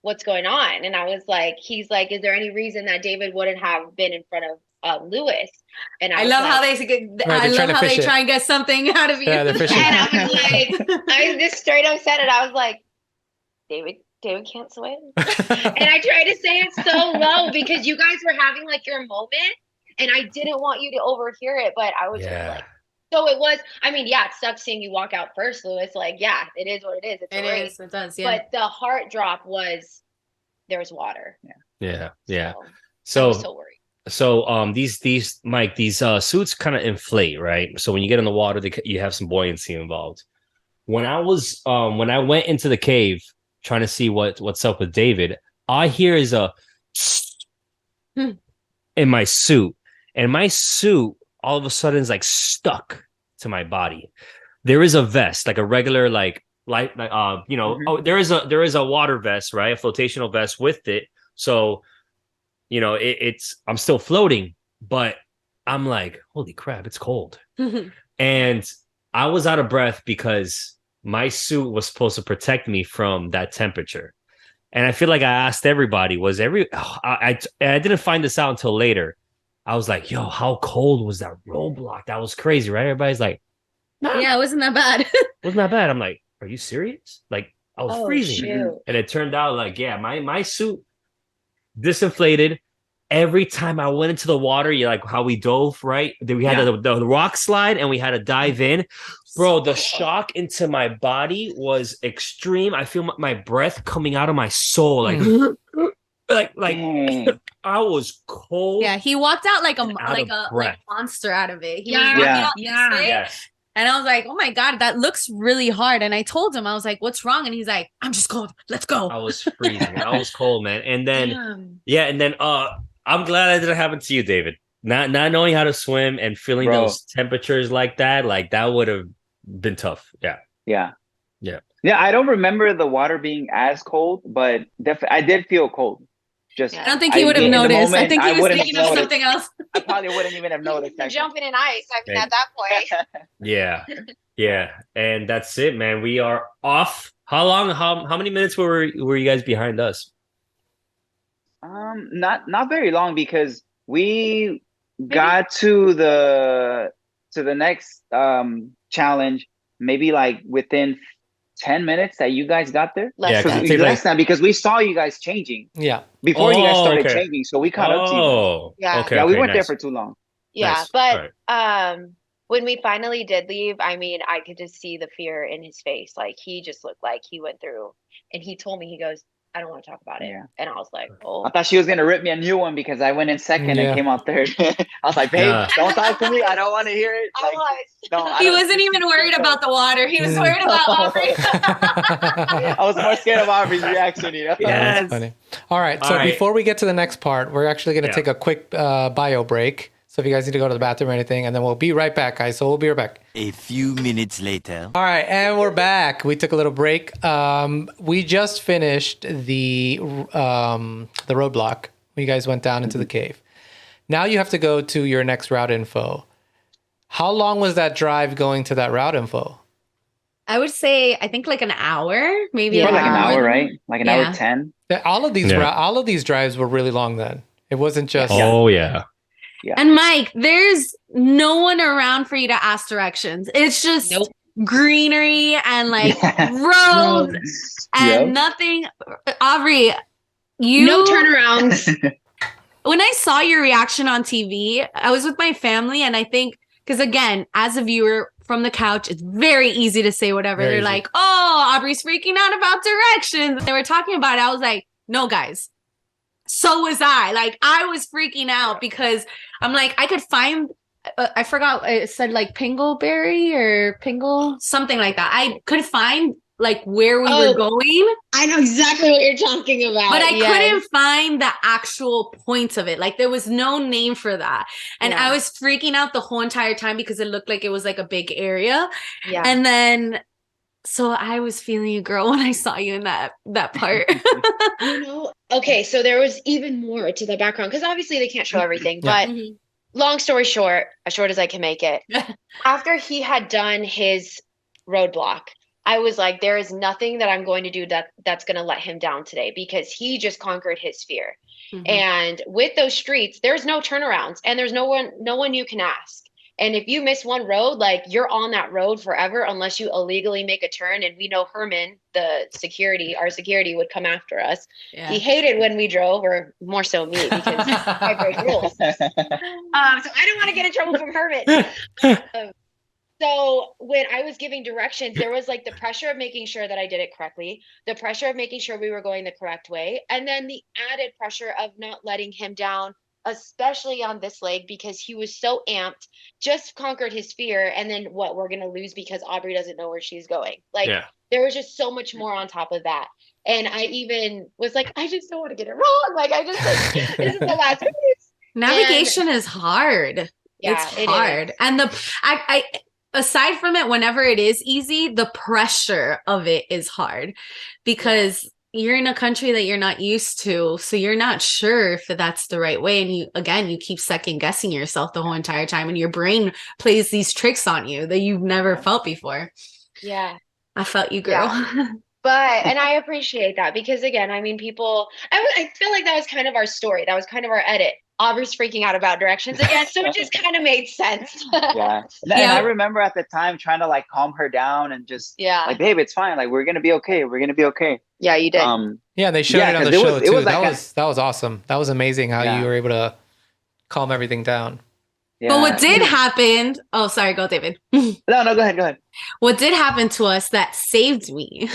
What's going on? And I was like, he's like, is there any reason that David wouldn't have been in front of Luis? And I love how they try and get something out of you. Yeah, they're fishing. And I was like, I just straight up said it. I was like, David can't swim. And I tried to say it so low because you guys were having like your moment and I didn't want you to overhear it, but I was just like, so it was, I mean, it sucks seeing you walk out first, Luis. Like, it is what it is. It does, yeah. But the heart drop was, there's water. Yeah. So I was so worried. So these Mike, these suits kind of inflate, right? So when you get in the water, you have some buoyancy involved. When I went into the cave trying to see what's up with David, I hear is a in my suit, and my suit all of a sudden is like stuck to my body. There is a vest, like a regular there is a water vest, right? A flotational vest with it. So, it's I'm still floating, but I'm like, holy crap, it's cold. And I was out of breath because my suit was supposed to protect me from that temperature. And I feel like I asked everybody, I didn't find this out until later. I was like, yo, how cold was that roadblock? That was crazy, right? Everybody's like, nah. Yeah, it wasn't that bad. Wasn't that bad? I'm like, are you serious? Like, I was freezing. Shoot. And it turned out like, my suit disinflated every time I went into the water, you like how we dove, right? Then we had the rock slide and we had to dive in. Bro, the shock into my body was extreme. I feel my breath coming out of my soul, like I was cold. Yeah, he walked out like a monster out of it. He was walking out this way. Yes. And I was like, oh my God, that looks really hard. And I told him, I was like, what's wrong? And he's like, I'm just cold. Let's go. I was freezing. I was cold, man. And then, I'm glad that didn't happen to you, David. Not knowing how to swim and feeling those temperatures like that would have been tough. Yeah. I don't remember the water being as cold, but I did feel cold. I don't think he would have noticed. I think he was thinking of something else. I probably wouldn't even have noticed. Jumping in ice. I mean, at that point. Yeah. And that's it, man. We are off. How long? How many minutes were you guys behind us? Not very long, because we got to the next challenge maybe like within 10 minutes that you guys got there. Less than, because we saw you guys changing. Before you guys started changing, so we caught up to you. We weren't there for too long. But when we finally did leave, I mean, I could just see the fear in his face. Like, he just looked like he went through, and he told me, he goes, I don't want to talk about it. And I was like, oh. I thought she was going to rip me a new one because I went in second and came out third. I was like, babe, don't talk to me. I don't want to hear it. Like, he wasn't even worried about the water. He was worried about Aubrey. I was more scared of Aubrey's reaction, you know? Yeah, that's funny. All right. So before we get to the next part, we're actually going to take a quick bio break. So if you guys need to go to the bathroom or anything, and then we'll be right back, guys. So we'll be right back. A few minutes later. All right, and we're back. We took a little break. We just finished the roadblock. You guys went down into the cave. Now you have to go to your next route info. How long was that drive going to that route info? I would say, I think like an hour, maybe like an hour, right? Like an hour 10. All of these drives were really long then. It wasn't just... And Mike, there's no one around for you to ask directions. It's just greenery and like roads and nothing. Aubrey, no turnarounds. When I saw your reaction on TV, I was with my family, and I think, because again, as a viewer from the couch, it's very easy to say whatever. They're like, oh, Aubrey's freaking out about directions. They were talking about it. I was like, no, guys. So was I. Like, I was freaking out because I'm like, I could find, I forgot, it said like Pingleberry or Pingle, something like that. I could find like where we were going. I know exactly what you're talking about. But I couldn't find the actual points of it. Like, there was no name for that. And I was freaking out the whole entire time because it looked like it was like a big area. And then... So I was feeling you, girl, when I saw you in that part. Okay, so there was even more to the background, because obviously they can't show everything. But long story short, as short as I can make it, after he had done his roadblock, I was like, there is nothing that I'm going to do that's going to let him down today, because he just conquered his fear. And with those streets, there's no turnarounds, and there's no one you can ask. And if you miss one road, like, you're on that road forever unless you illegally make a turn. And we know Herman, our security would come after us. He hated when we drove, or more so me, because I break rules. So I didn't want to get in trouble from Herman. So when I was giving directions, there was like the pressure of making sure that I did it correctly, the pressure of making sure we were going the correct way, and then the added pressure of not letting him down, especially on this leg, because he was so amped, just conquered his fear. And then we're going to lose because Aubrey doesn't know where she's going. Like, there was just so much more on top of that. And I even was like, I just don't want to get it wrong. Like, I just, like, this is the last race. Navigation is hard. It's hard. And I aside from it, whenever it is easy, the pressure of it is hard, because you're in a country that you're not used to, so you're not sure if that's the right way. And you keep second guessing yourself the whole entire time, and your brain plays these tricks on you that you've never felt before. I felt you, girl. And I appreciate that, because again, I mean, I feel like that was kind of our story. That was kind of our edit. Aubrey's freaking out about directions again, so it just kind of made sense. Yeah. And I remember at the time trying to like calm her down and just like, babe, it's fine. Like, we're gonna be okay. We're gonna be okay. Yeah, you did. Yeah, they showed it on the show too. That was awesome. That was amazing how you were able to calm everything down. Yeah. But what did happen? Oh, sorry, go David. No, go ahead. What did happen to us that saved me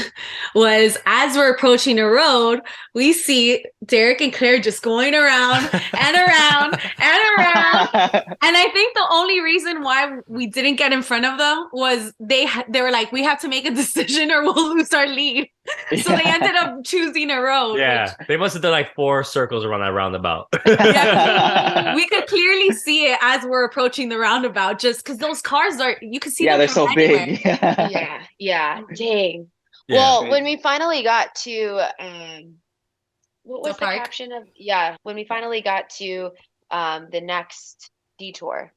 was as we're approaching the road, we see Derek and Claire just going around and around and around. And I think the only reason why we didn't get in front of them was they were like, we have to make a decision or we'll lose our lead. So they ended up choosing a road. Yeah, they must have done like 4 circles around that roundabout. Yeah, we could clearly see it as we're approaching the roundabout, just because those cars you can see. Yeah, they're so anywhere. big. Yeah. Dang. Yeah. Well, when we finally got to what was the park? caption of? When we finally got to the next detour.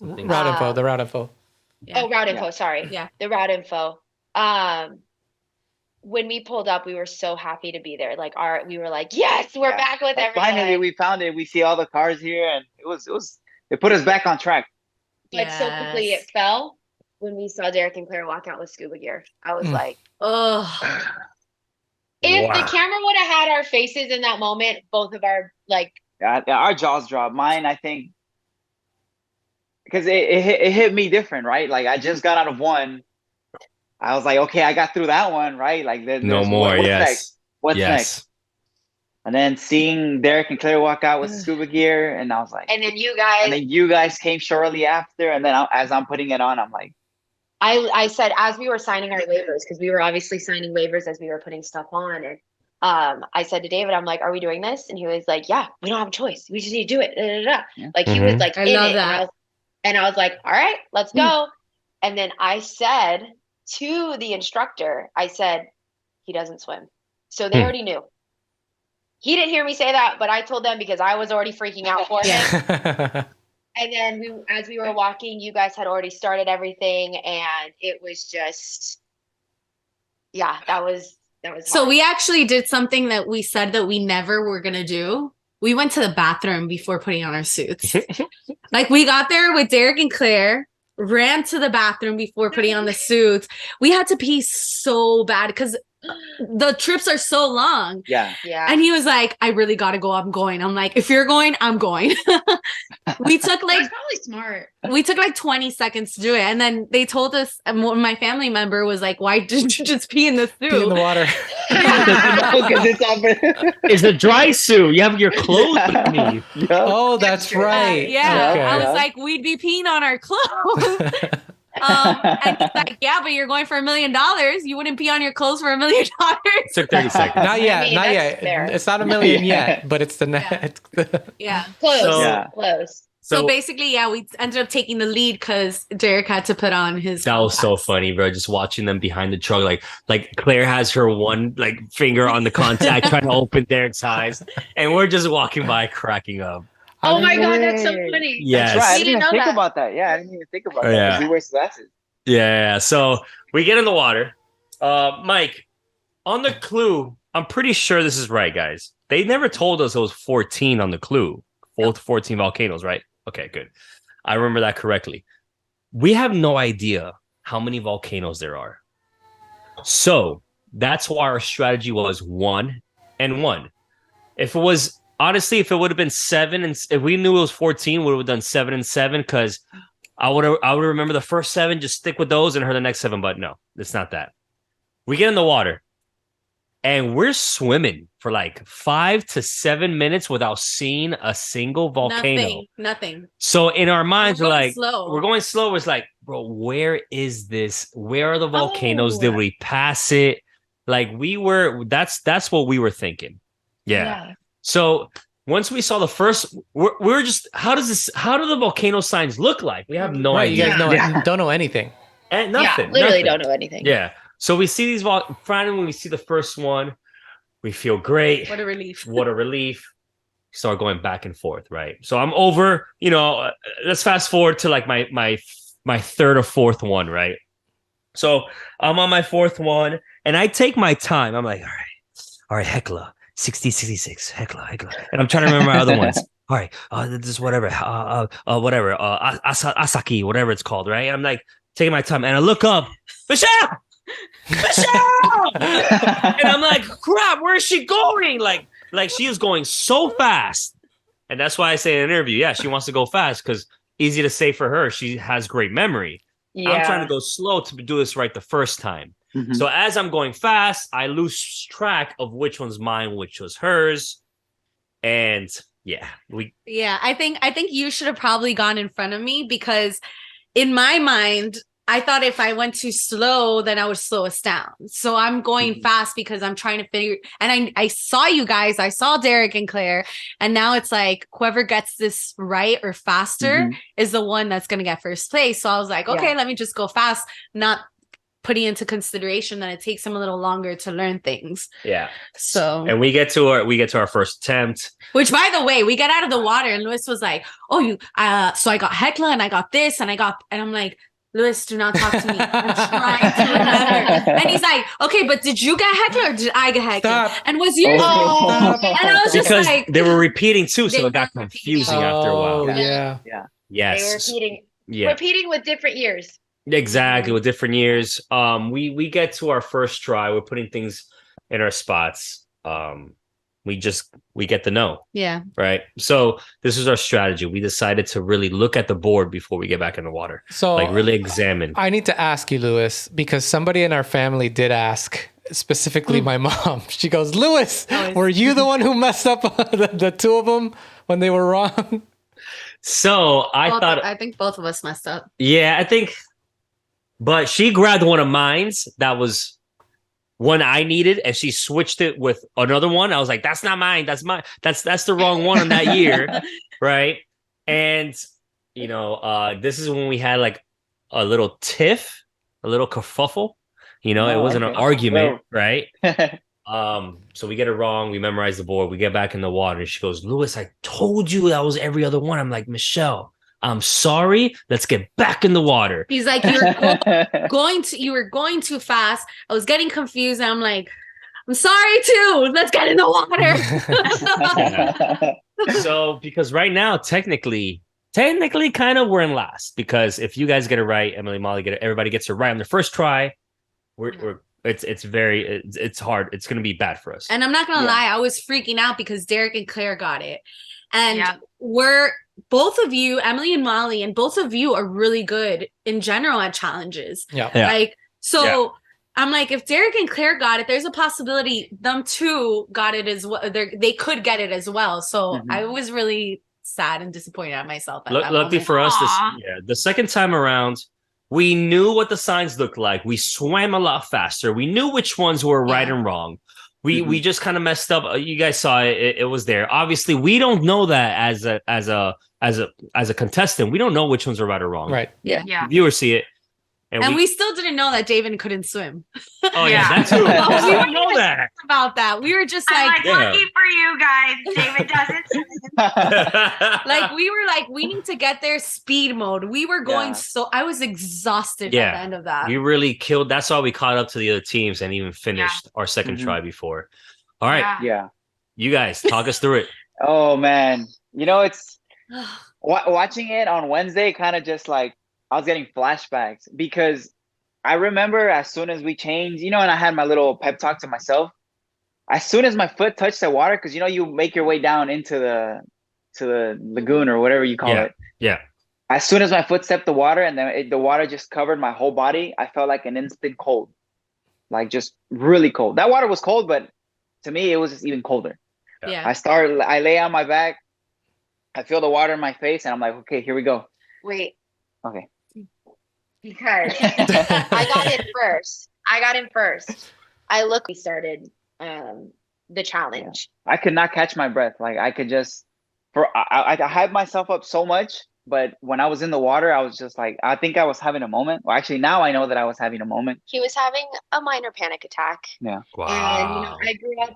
Route info. The route info. Yeah. Oh, route info. Sorry. Yeah. The route info. When we pulled up, we were so happy to be there. Like we were like, yes, we're back with everything. Finally, we found it. We see all the cars here, and it put us back on track. But so quickly it fell when we saw Derek and Claire walk out with scuba gear. I was like, oh. If the camera would have had our faces in that moment, both of our our jaws dropped. Mine, I think, because it hit me different, right? Like I just got out of one. I was like, okay, I got through that one, right? Like no more. What's Yes. Next? What's next? And then seeing Derek and Claire walk out with scuba gear, and I was like, and then you guys came shortly after, and then as I'm putting it on, I'm like, I said as we were signing our waivers, because we were obviously signing waivers as we were putting stuff on, and I said to David, I'm like, are we doing this? And he was like, yeah, we don't have a choice. We just need to do it. Yeah. Like he was like, I love that. And I was like, all right, let's go. And then I said to the instructor, I said, he doesn't swim. So they already knew. He didn't hear me say that, but I told them because I was already freaking out for him. And then as we were walking, you guys had already started everything, and it was just, that was hard. So we actually did something that we said that we never were going to do. We went to the bathroom before putting on our suits. Like we got there with Derek and Claire, ran to the bathroom before putting on the suits. We had to pee so bad because the trips are so long. Yeah. And he was like, I really got to go. I'm going. I'm like, if you're going, I'm going. We took That's probably smart. We took like 20 seconds to do it. And then they told us, and my family member was like, why didn't you just pee in the suit? Pee in the water. It's a dry suit. You have your clothes with me. Oh, that's right. Yeah. Okay. I was like, we'd be peeing on our clothes. And he's like, yeah, but you're going for $1 million. You wouldn't pee on your clothes for $1 million. Took 30 seconds. Not yet. I mean, not that's yet. fair. It's not $1 million yet, but it's the net. Yeah. Close. Close. So basically, we ended up taking the lead because Derek had to put on his. That was so funny, bro. Just watching them behind the truck, like Claire has her one finger on the contact, trying to open Derek's eyes, and we're just walking by, cracking up. Oh my God, that's so funny. Yes. That's right. I We didn't didn't even know think that. about that. Yeah, I didn't even think about that. Yeah. 'Cause he wears glasses. Yeah. So we get in the water. Mike, on the clue, I'm pretty sure this is right, guys. They never told us it was 14 on the clue. 14 volcanoes, right? Okay, good. I remember that correctly. We have no idea how many volcanoes there are. So that's why our strategy was 1 and 1. If it would have been 7, and if we knew it was 14, we would have done 7 and 7, because I would remember the first 7, just stick with those and heard the next 7, but no, it's not that. We get in the water and we're swimming for like 5 to 7 minutes without seeing a single volcano. Nothing. So in our minds, we're like, slow. we're going slow. It's like, bro, where is this? Where are the volcanoes? Did we pass it? Like that's what we were thinking. Yeah. So once we saw the first, we're just, how do the volcano signs look like? We have no idea. You guys don't know anything. And nothing. Literally nothing. don't know anything. Yeah. So we see these, finally when we see the first one, we feel great. What a relief. What a relief. Start going back and forth, right? So I'm over, let's fast forward to like my third or fourth one, right? So I'm on my fourth one and I take my time. I'm like, all right, Hecla, 60, 66, Hecla. And I'm trying to remember my other ones. all right, this is whatever, whatever, Asaki, whatever it's called, right? I'm like taking my time, and I look up, Michelle, and I'm like, crap, where is she going? Like she is going so fast, and that's why I say in an interview, yeah, she wants to go fast because easy to say for her. She has great memory. Yeah. I'm trying to go slow to do this right the first time. Mhm. So as I'm going fast, I lose track of which one's mine, which was hers, and yeah, I think you should have probably gone in front of me because in my mind, I thought if I went too slow, then I would slow us down. So I'm going fast because I'm trying to figure. And I saw you guys. I saw Derek and Claire. And now it's like whoever gets this right or faster is the one that's going to get first place. So I was like, okay, let me just go fast, not putting into consideration that it takes them a little longer to learn things. Yeah. So and we get to our first attempt. Which, by the way, we get out of the water and Lewis was like, "Oh, you." So I got Hecla and I got this and I'm like, Lewis, do not talk to me. I'm trying to remember. And he's like, okay, but did you get Hecla or did I get Hecla? Stop. And was yours? Stop. And I was just Because like, they were repeating too, so They it got were confusing repeating. after a while. Oh, yeah. Yes. They were repeating. Yeah. Repeating with different years. Exactly, with different years. We get to our first try. We're putting things in our spots. We get the no. yeah. Right. So this is our strategy. We decided to really look at the board before we get back in the water. So Like really examine. I need to ask you, Lewis, because somebody in our family did ask, specifically my mom. She goes, Lewis, were you the one who messed up the two of them when they were wrong? So I think both of us messed up. yeah, I think, but she grabbed one of mine's that was one I needed, and she switched it with another one. I was like, "That's not mine. That's mine. That's the wrong one on that year, right?" And this is when we had like a little tiff, a little kerfuffle. It wasn't an argument, right? So we get it wrong. We memorize the board. We get back in the water, and she goes, "Lewis, I told you that was every other one." I'm like, "Michelle, I'm sorry. Let's get back in the water." He's like, you were going too fast. I was getting confused. And I'm like, I'm sorry too. Let's get in the water. So because right now, technically, kind of we're in last, because if you guys get it right, Emily, Molly everybody gets it right on their first try. It's hard. It's going to be bad for us. And I'm not going to lie. I was freaking out because Derek and Claire got it. And both of you, Emily and Molly, and both of you are really good in general at challenges. Yeah. I'm like, if Derek and Claire got it, there's a possibility them two got it as well. They could get it as well. So I was really sad and disappointed at myself. Luckily for us, the second time around, we knew what the signs looked like. We swam a lot faster. We knew which ones were right and wrong. We just kind of messed up. You guys saw it. It was there. Obviously, we don't know that as a contestant. We don't know which ones are right or wrong. Right. Yeah. Viewers see it. And we still didn't know that David couldn't swim. Oh yeah, that too. We didn't know that about that. We were just I'm lucky for you guys. David doesn't swim. we were like, we need to get their speed mode. We were going I was exhausted at the end of that. We really killed. That's why we caught up to the other teams and even finished our second try before. All right. Yeah. You guys talk us through it. Oh man. It's watching it on Wednesday kind of just like I was getting flashbacks, because I remember as soon as we changed, and I had my little pep talk to myself. As soon as my foot touched the water, because you make your way down into the lagoon or whatever you call it. Yeah. As soon as my foot stepped the water and then the water just covered my whole body, I felt like an instant cold, like just really cold. That water was cold, but to me it was just even colder. Yeah. I lay on my back, I feel the water in my face, and I'm like, okay, here we go. Wait. Okay. Because I got in first. We started the challenge. I could not catch my breath. Like I could just, I hyped myself up so much, but when I was in the water, I was just like, I think I was having a moment. Well, actually, now I know that I was having a moment. He was having a minor panic attack. Yeah. Wow. And I grew up.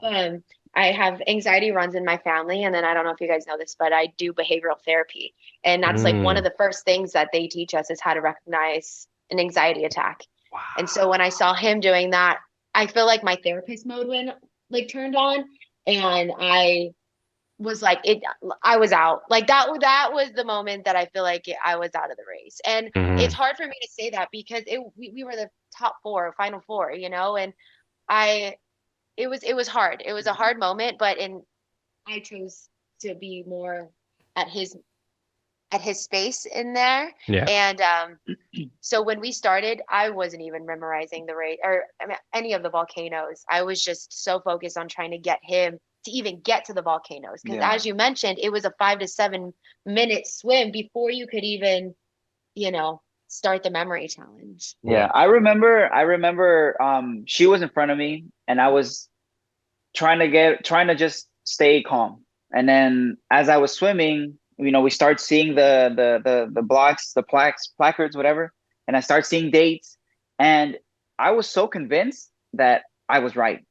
I have anxiety runs in my family, and then I don't know if you guys know this, but I do behavioral therapy, and that's like one of the first things that they teach us is how to recognize an anxiety attack. Wow. And so when I saw him doing that, I feel like my therapist mode turned on, and I was like it. I was out. Like that was the moment that I feel like I was out of the race. And it's hard for me to say that because we were the top four, final four, you know, and it was hard. It was a hard moment, but I chose to be more at his space in there. Yeah. And so when we started, I wasn't even memorizing the rate or any of the volcanoes. I was just so focused on trying to get him to even get to the volcanoes. Because as you mentioned, it was a 5 to 7 minute swim before you could even, start the memory challenge. Yeah. I remember she was in front of me and I was trying to just stay calm. And then as I was swimming, we start seeing the blocks, the placards, whatever. And I start seeing dates. And I was so convinced that I was right,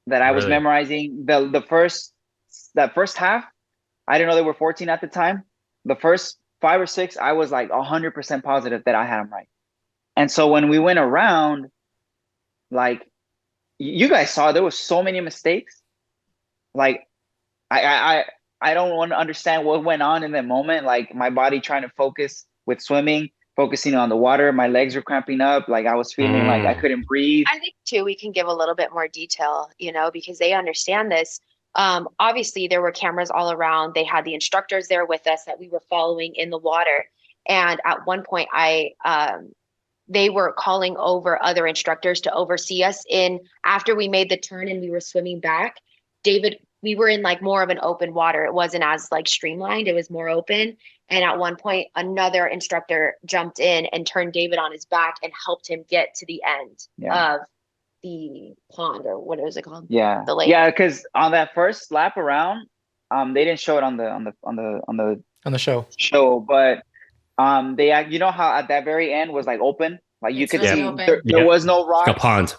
that I was memorizing that first half. I didn't know there were 14 at the time. The first 5 or 6, I was like 100% positive that I had them right. And so when we went around, like you guys saw, there was so many mistakes. Like I don't want to understand what went on in that moment. Like my body trying to focus with swimming, focusing on the water. My legs were cramping up. Like I was feeling like I couldn't breathe. I think too, we can give a little bit more detail, because they understand this. Obviously there were cameras all around. They had the instructors there with us that we were following in the water. And at one point they were calling over other instructors to oversee us after we made the turn and we were swimming back. David, we were in like more of an open water. It wasn't as like streamlined. It was more open. And at one point, another instructor jumped in and turned David on his back and helped him get to the end of the pond, or what was it called? Yeah, the lake. Yeah, because on that first lap around, they didn't show it on the show, but they, how at that very end was like open, like you could see there was no rocks. Like a pond.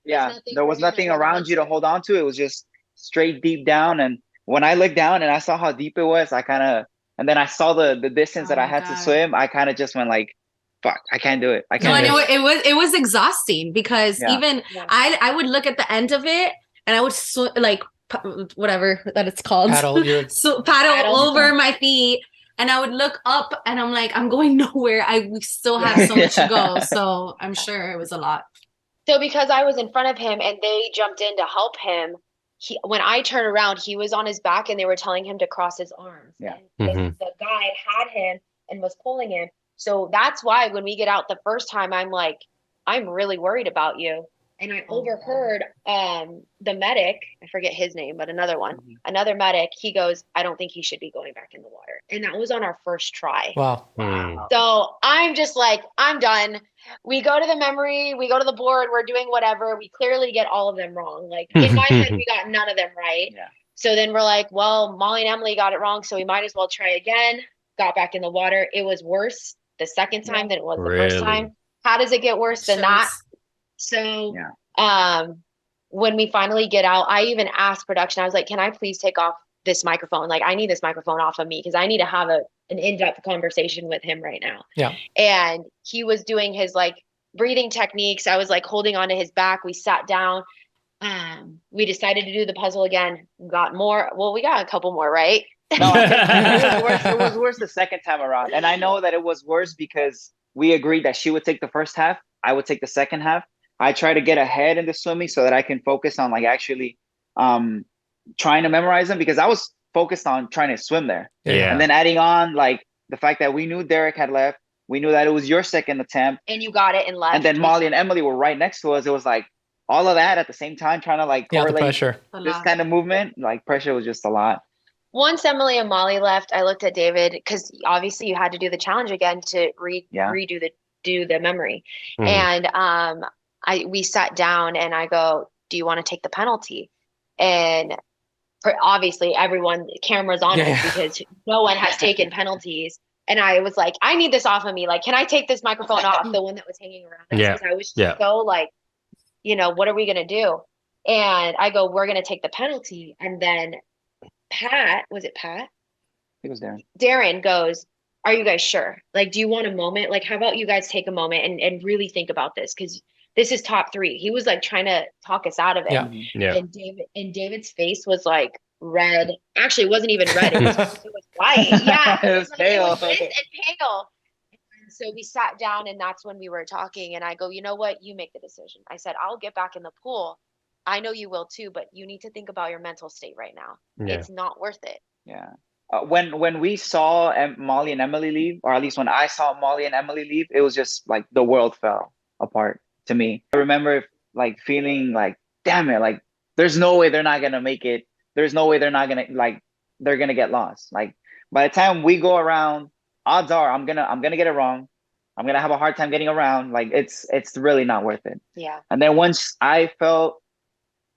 Yeah, there was nothing around you to hold on to. It was just straight deep down. And when I looked down and I saw how deep it was, and then I saw the distance that I had to swim, I kind of just went like, fuck, I can't do it. I can't do it. It was exhausting because even I would look at the end of it and I would like whatever that it's called, paddle over my feet, and I would look up and I'm like, I'm going nowhere. We still have so much to go. So I'm sure it was a lot. So because I was in front of him and they jumped in to help him, when I turned around, he was on his back and they were telling him to cross his arms. Yeah. And the guide had him and was pulling him. So that's why when we get out the first time, I'm like, I'm really worried about you. And I overheard the medic, I forget his name, but another medic, he goes, I don't think he should be going back in the water. And that was on our first try. Wow. So I'm just like, I'm done. We go to the memory, we go to the board, we're doing whatever. We clearly get all of them wrong. Like in my head, we got none of them right. Yeah. So then we're like, well, Molly and Emily got it wrong, so we might as well try again. Got back in the water. It was worse the second time than it was the first time. How does it get worse than that? So when we finally get out, I even asked production, I was like, can I please take off this microphone? Like, I need this microphone off of me because I need to have an in-depth conversation with him right now. Yeah. And he was doing his like breathing techniques. I was like holding onto his back. We sat down. We decided to do the puzzle again. Got more. Well, we got a couple more, right? No, it was worse the second time around. And I know that it was worse because we agreed that she would take the first half. I would take the second half. I try to get ahead in the swimming so that I can focus on like actually trying to memorize them, because I was focused on trying to swim there. Yeah. And then adding on like the fact that we knew Derek had left. We knew that it was your second attempt. And you got it and left. And then Molly and Emily were right next to us. It was like all of that at the same time, trying to like correlate the pressure. This kind of movement. Like pressure was just a lot. Once Emily and Molly left, I looked at David because obviously you had to do the challenge again to redo the memory. And we sat down and I go, do you want to take the penalty? And obviously everyone, cameras on us because no one has taken penalties. And I was like, I need this off of me. Like, can I take this microphone off? The one that was hanging around us. Yeah. Because I was just so like, what are we going to do? And I go, we're going to take the penalty. And then Pat? It was Darren. Darren goes, are you guys sure? Like, do you want a moment? Like, how about you guys take a moment and really think about this? Because this is top 3. He was like trying to talk us out of it. Yeah. Yeah. And David's face was like, red. Actually, it wasn't even red. It was white. Yeah, It was pale. It was wrist and pale. And so we sat down, and that's when we were talking. And I go, you know what? You make the decision. I said, I'll get back in the pool. I know you will too, but you need to think about your mental state right now. Yeah. It's not worth it. Yeah. When we saw Molly and Emily leave, or at least when I saw Molly and Emily leave, it was just like the world fell apart to me. I remember like feeling like, damn it, like there's no way they're not gonna make it. There's no way they're not gonna they're gonna get lost. Like by the time we go around, odds are I'm gonna get it wrong. I'm gonna have a hard time getting around. Like it's really not worth it. Yeah. And then once I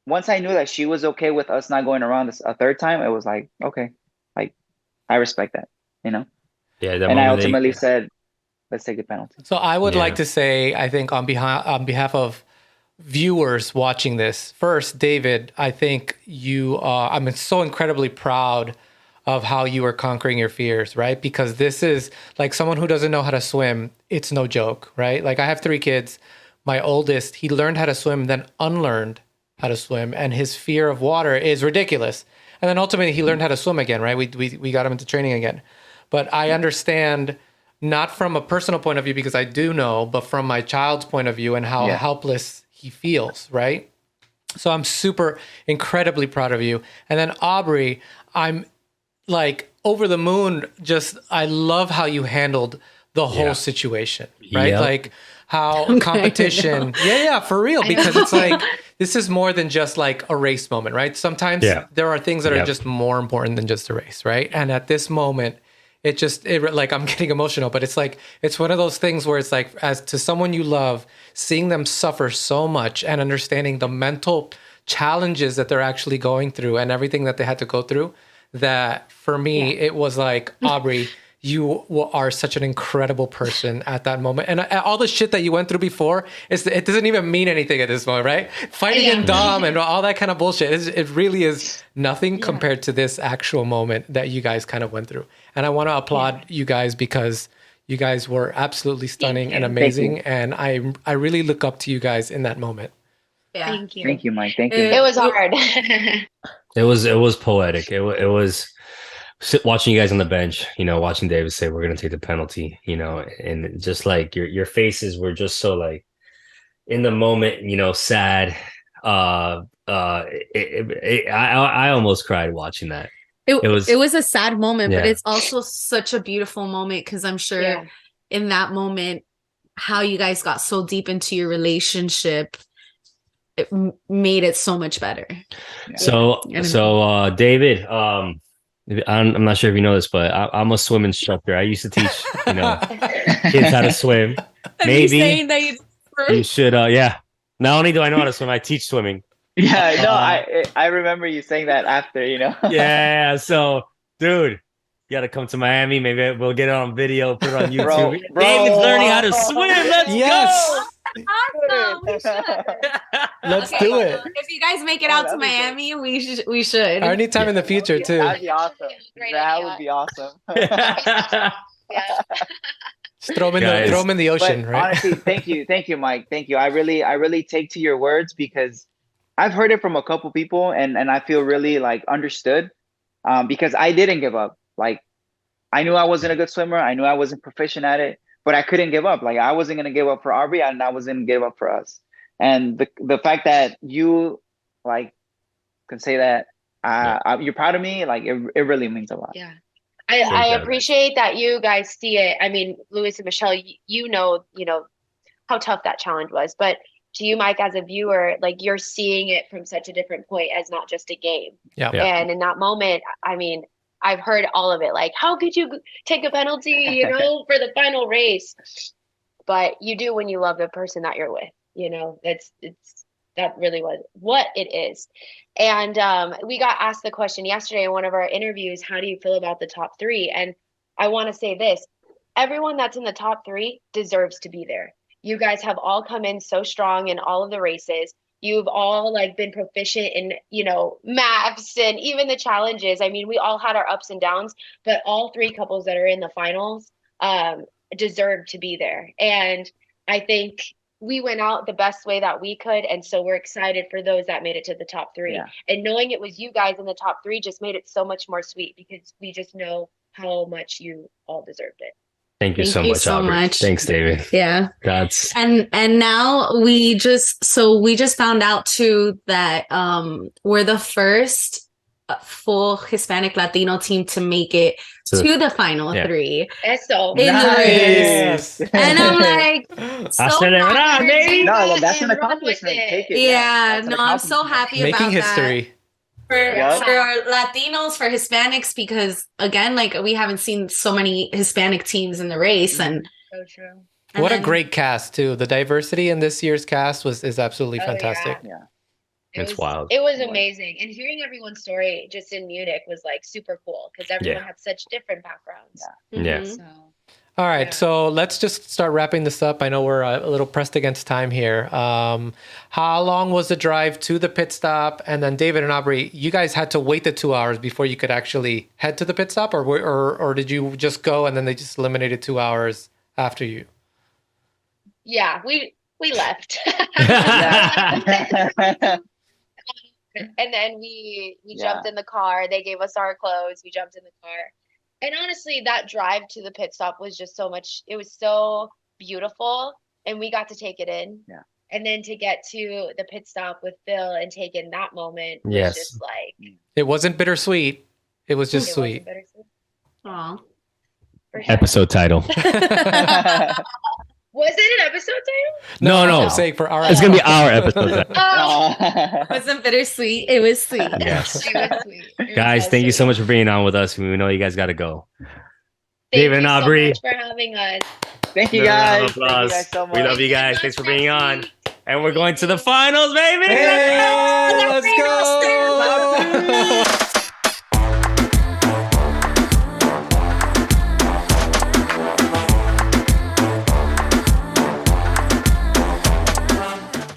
knew that she was okay with us not going around a third time, it was like, okay, like I respect that, you know? Yeah. And I ultimately said, let's take the penalty. So I would like to say, I think on behalf of viewers watching this, first, David, I think I'm so incredibly proud of how you are conquering your fears, right? Because this is like someone who doesn't know how to swim. It's no joke, right? Like I have 3 kids. My oldest, he learned how to swim, then unlearned how to swim, and his fear of water is ridiculous. And then ultimately he learned how to swim again, right? We got him into training again. But I understand, not from a personal point of view, because I do know, but from my child's point of view and how helpless he feels, right? So I'm incredibly proud of you. And then Aubrey, I'm like over the moon. I love how you handled the whole situation, right? Yep. Like how competition, for real, because it's like, this is more than just like a race moment, right? Sometimes there are things that are just more important than just a race, right? And at this moment, it like, I'm getting emotional, but it's like, it's one of those things where it's like, as to someone you love, seeing them suffer so much and understanding the mental challenges that they're actually going through and everything that they had to go through, that for me, it was like, Aubrey, you are such an incredible person at that moment. And all the shit that you went through before, it doesn't even mean anything at this moment, right? Fighting in Dom and all that kind of bullshit, it really is nothing compared to this actual moment that you guys kind of went through. And I want to applaud you guys, because you guys were absolutely stunning and amazing. And I really look up to you guys in that moment. Yeah. Thank you. Thank you, Mike. Thank you. It was hard. It was poetic. It was watching you guys on the bench, watching David say, we're going to take the penalty, and just like your faces were just so like in the moment, sad. I almost cried watching that. It was a sad moment, but Yeah. it's also such a beautiful moment, because I'm sure in that moment, how you guys got so deep into your relationship, it made it so much better. Yeah. So David, I'm not sure if you know this, but I'm a swim instructor. I used to teach, kids how to swim. Maybe you saying that you should, Not only do I know how to swim, I teach swimming. Yeah, no, I remember you saying that after, Yeah, so, dude, you got to come to Miami. Maybe we'll get it on video, put it on YouTube. Bro. David's learning how to swim. Let's go. Awesome. We should. Let's do it. If you guys make it out to Miami, we should. Or anytime in the future too. That'd be awesome. That would be awesome. Just throw them in the ocean, But right? honestly, thank you, Mike. Thank you. I really take to your words, because I've heard it from a couple people, and I feel really like understood, because I didn't give up. Like I knew I wasn't a good swimmer. I knew I wasn't proficient at it, but I couldn't give up. Like I wasn't gonna give up for Aubrey, and I wasn't gonna give up for us. And the fact that you like can say that you're proud of me, like it really means a lot. Yeah. I appreciate that you guys see it. I mean, Louis and Michelle, you know how tough that challenge was, but to you, Mike, as a viewer, like you're seeing it from such a different point as not just a game. Yeah. And in that moment, I mean, I've heard all of it. Like, how could you take a penalty, for the final race? But you do when you love the person that you're with. That really was what it is. And we got asked the question yesterday in one of our interviews, how do you feel about the top 3? And I want to say this, everyone that's in the top 3 deserves to be there. You guys have all come in so strong in all of the races. You've all like been proficient in, maps and even the challenges. I mean, we all had our ups and downs, but all 3 couples that are in the finals deserve to be there. And I think we went out the best way that we could. And so we're excited for those that made it to the top 3. Yeah. And knowing it was you guys in the top 3 just made it so much more sweet because we just know how much you all deserved it. Thank you so much, Aubrey. Thanks, David. Yeah. That's and now we just found out too that we're the first full Hispanic Latino team to make it to the final 3 Eso. in the race. And I'm like, so happy. No, that's an accomplishment. Take it. Yeah, no, I'm so happy making about history. That. For Latinos, for Hispanics, because again, like we haven't seen so many Hispanic teams in the race, and so true. What a great cast too! The diversity in this year's cast is absolutely fantastic. Yeah. It's wild. It was amazing. And hearing everyone's story just in Munich was like super cool because everyone had such different backgrounds. Yeah. So, all right. So let's just start wrapping this up. I know we're a little pressed against time here. How long was the drive to the pit stop? And then David and Aubrey, you guys had to wait the 2 hours before you could actually head to the pit stop, or did you just go and then they just eliminated 2 hours after you? Yeah, we left. And then we jumped in the car. They gave us our clothes. We jumped in the car. And honestly, that drive to the pit stop was just so much. It was so beautiful. And we got to take it in. Yeah. And then to get to the pit stop with Phil and take in that moment was just like. It wasn't bittersweet. It was just sweet. Aw. Episode title. Was it an episode title? No. I'm saying for our It's going to be our episode title. It wasn't bittersweet. It was sweet. Yes. It was sweet. Guys, thank you so much for being on with us. We know you guys got to go. David and Aubrey. Thank you so much for having us. Thank you guys. Thank you guys so much. We love you guys. Thanks for being on. And we're going to the finals, baby. Hey, let's go.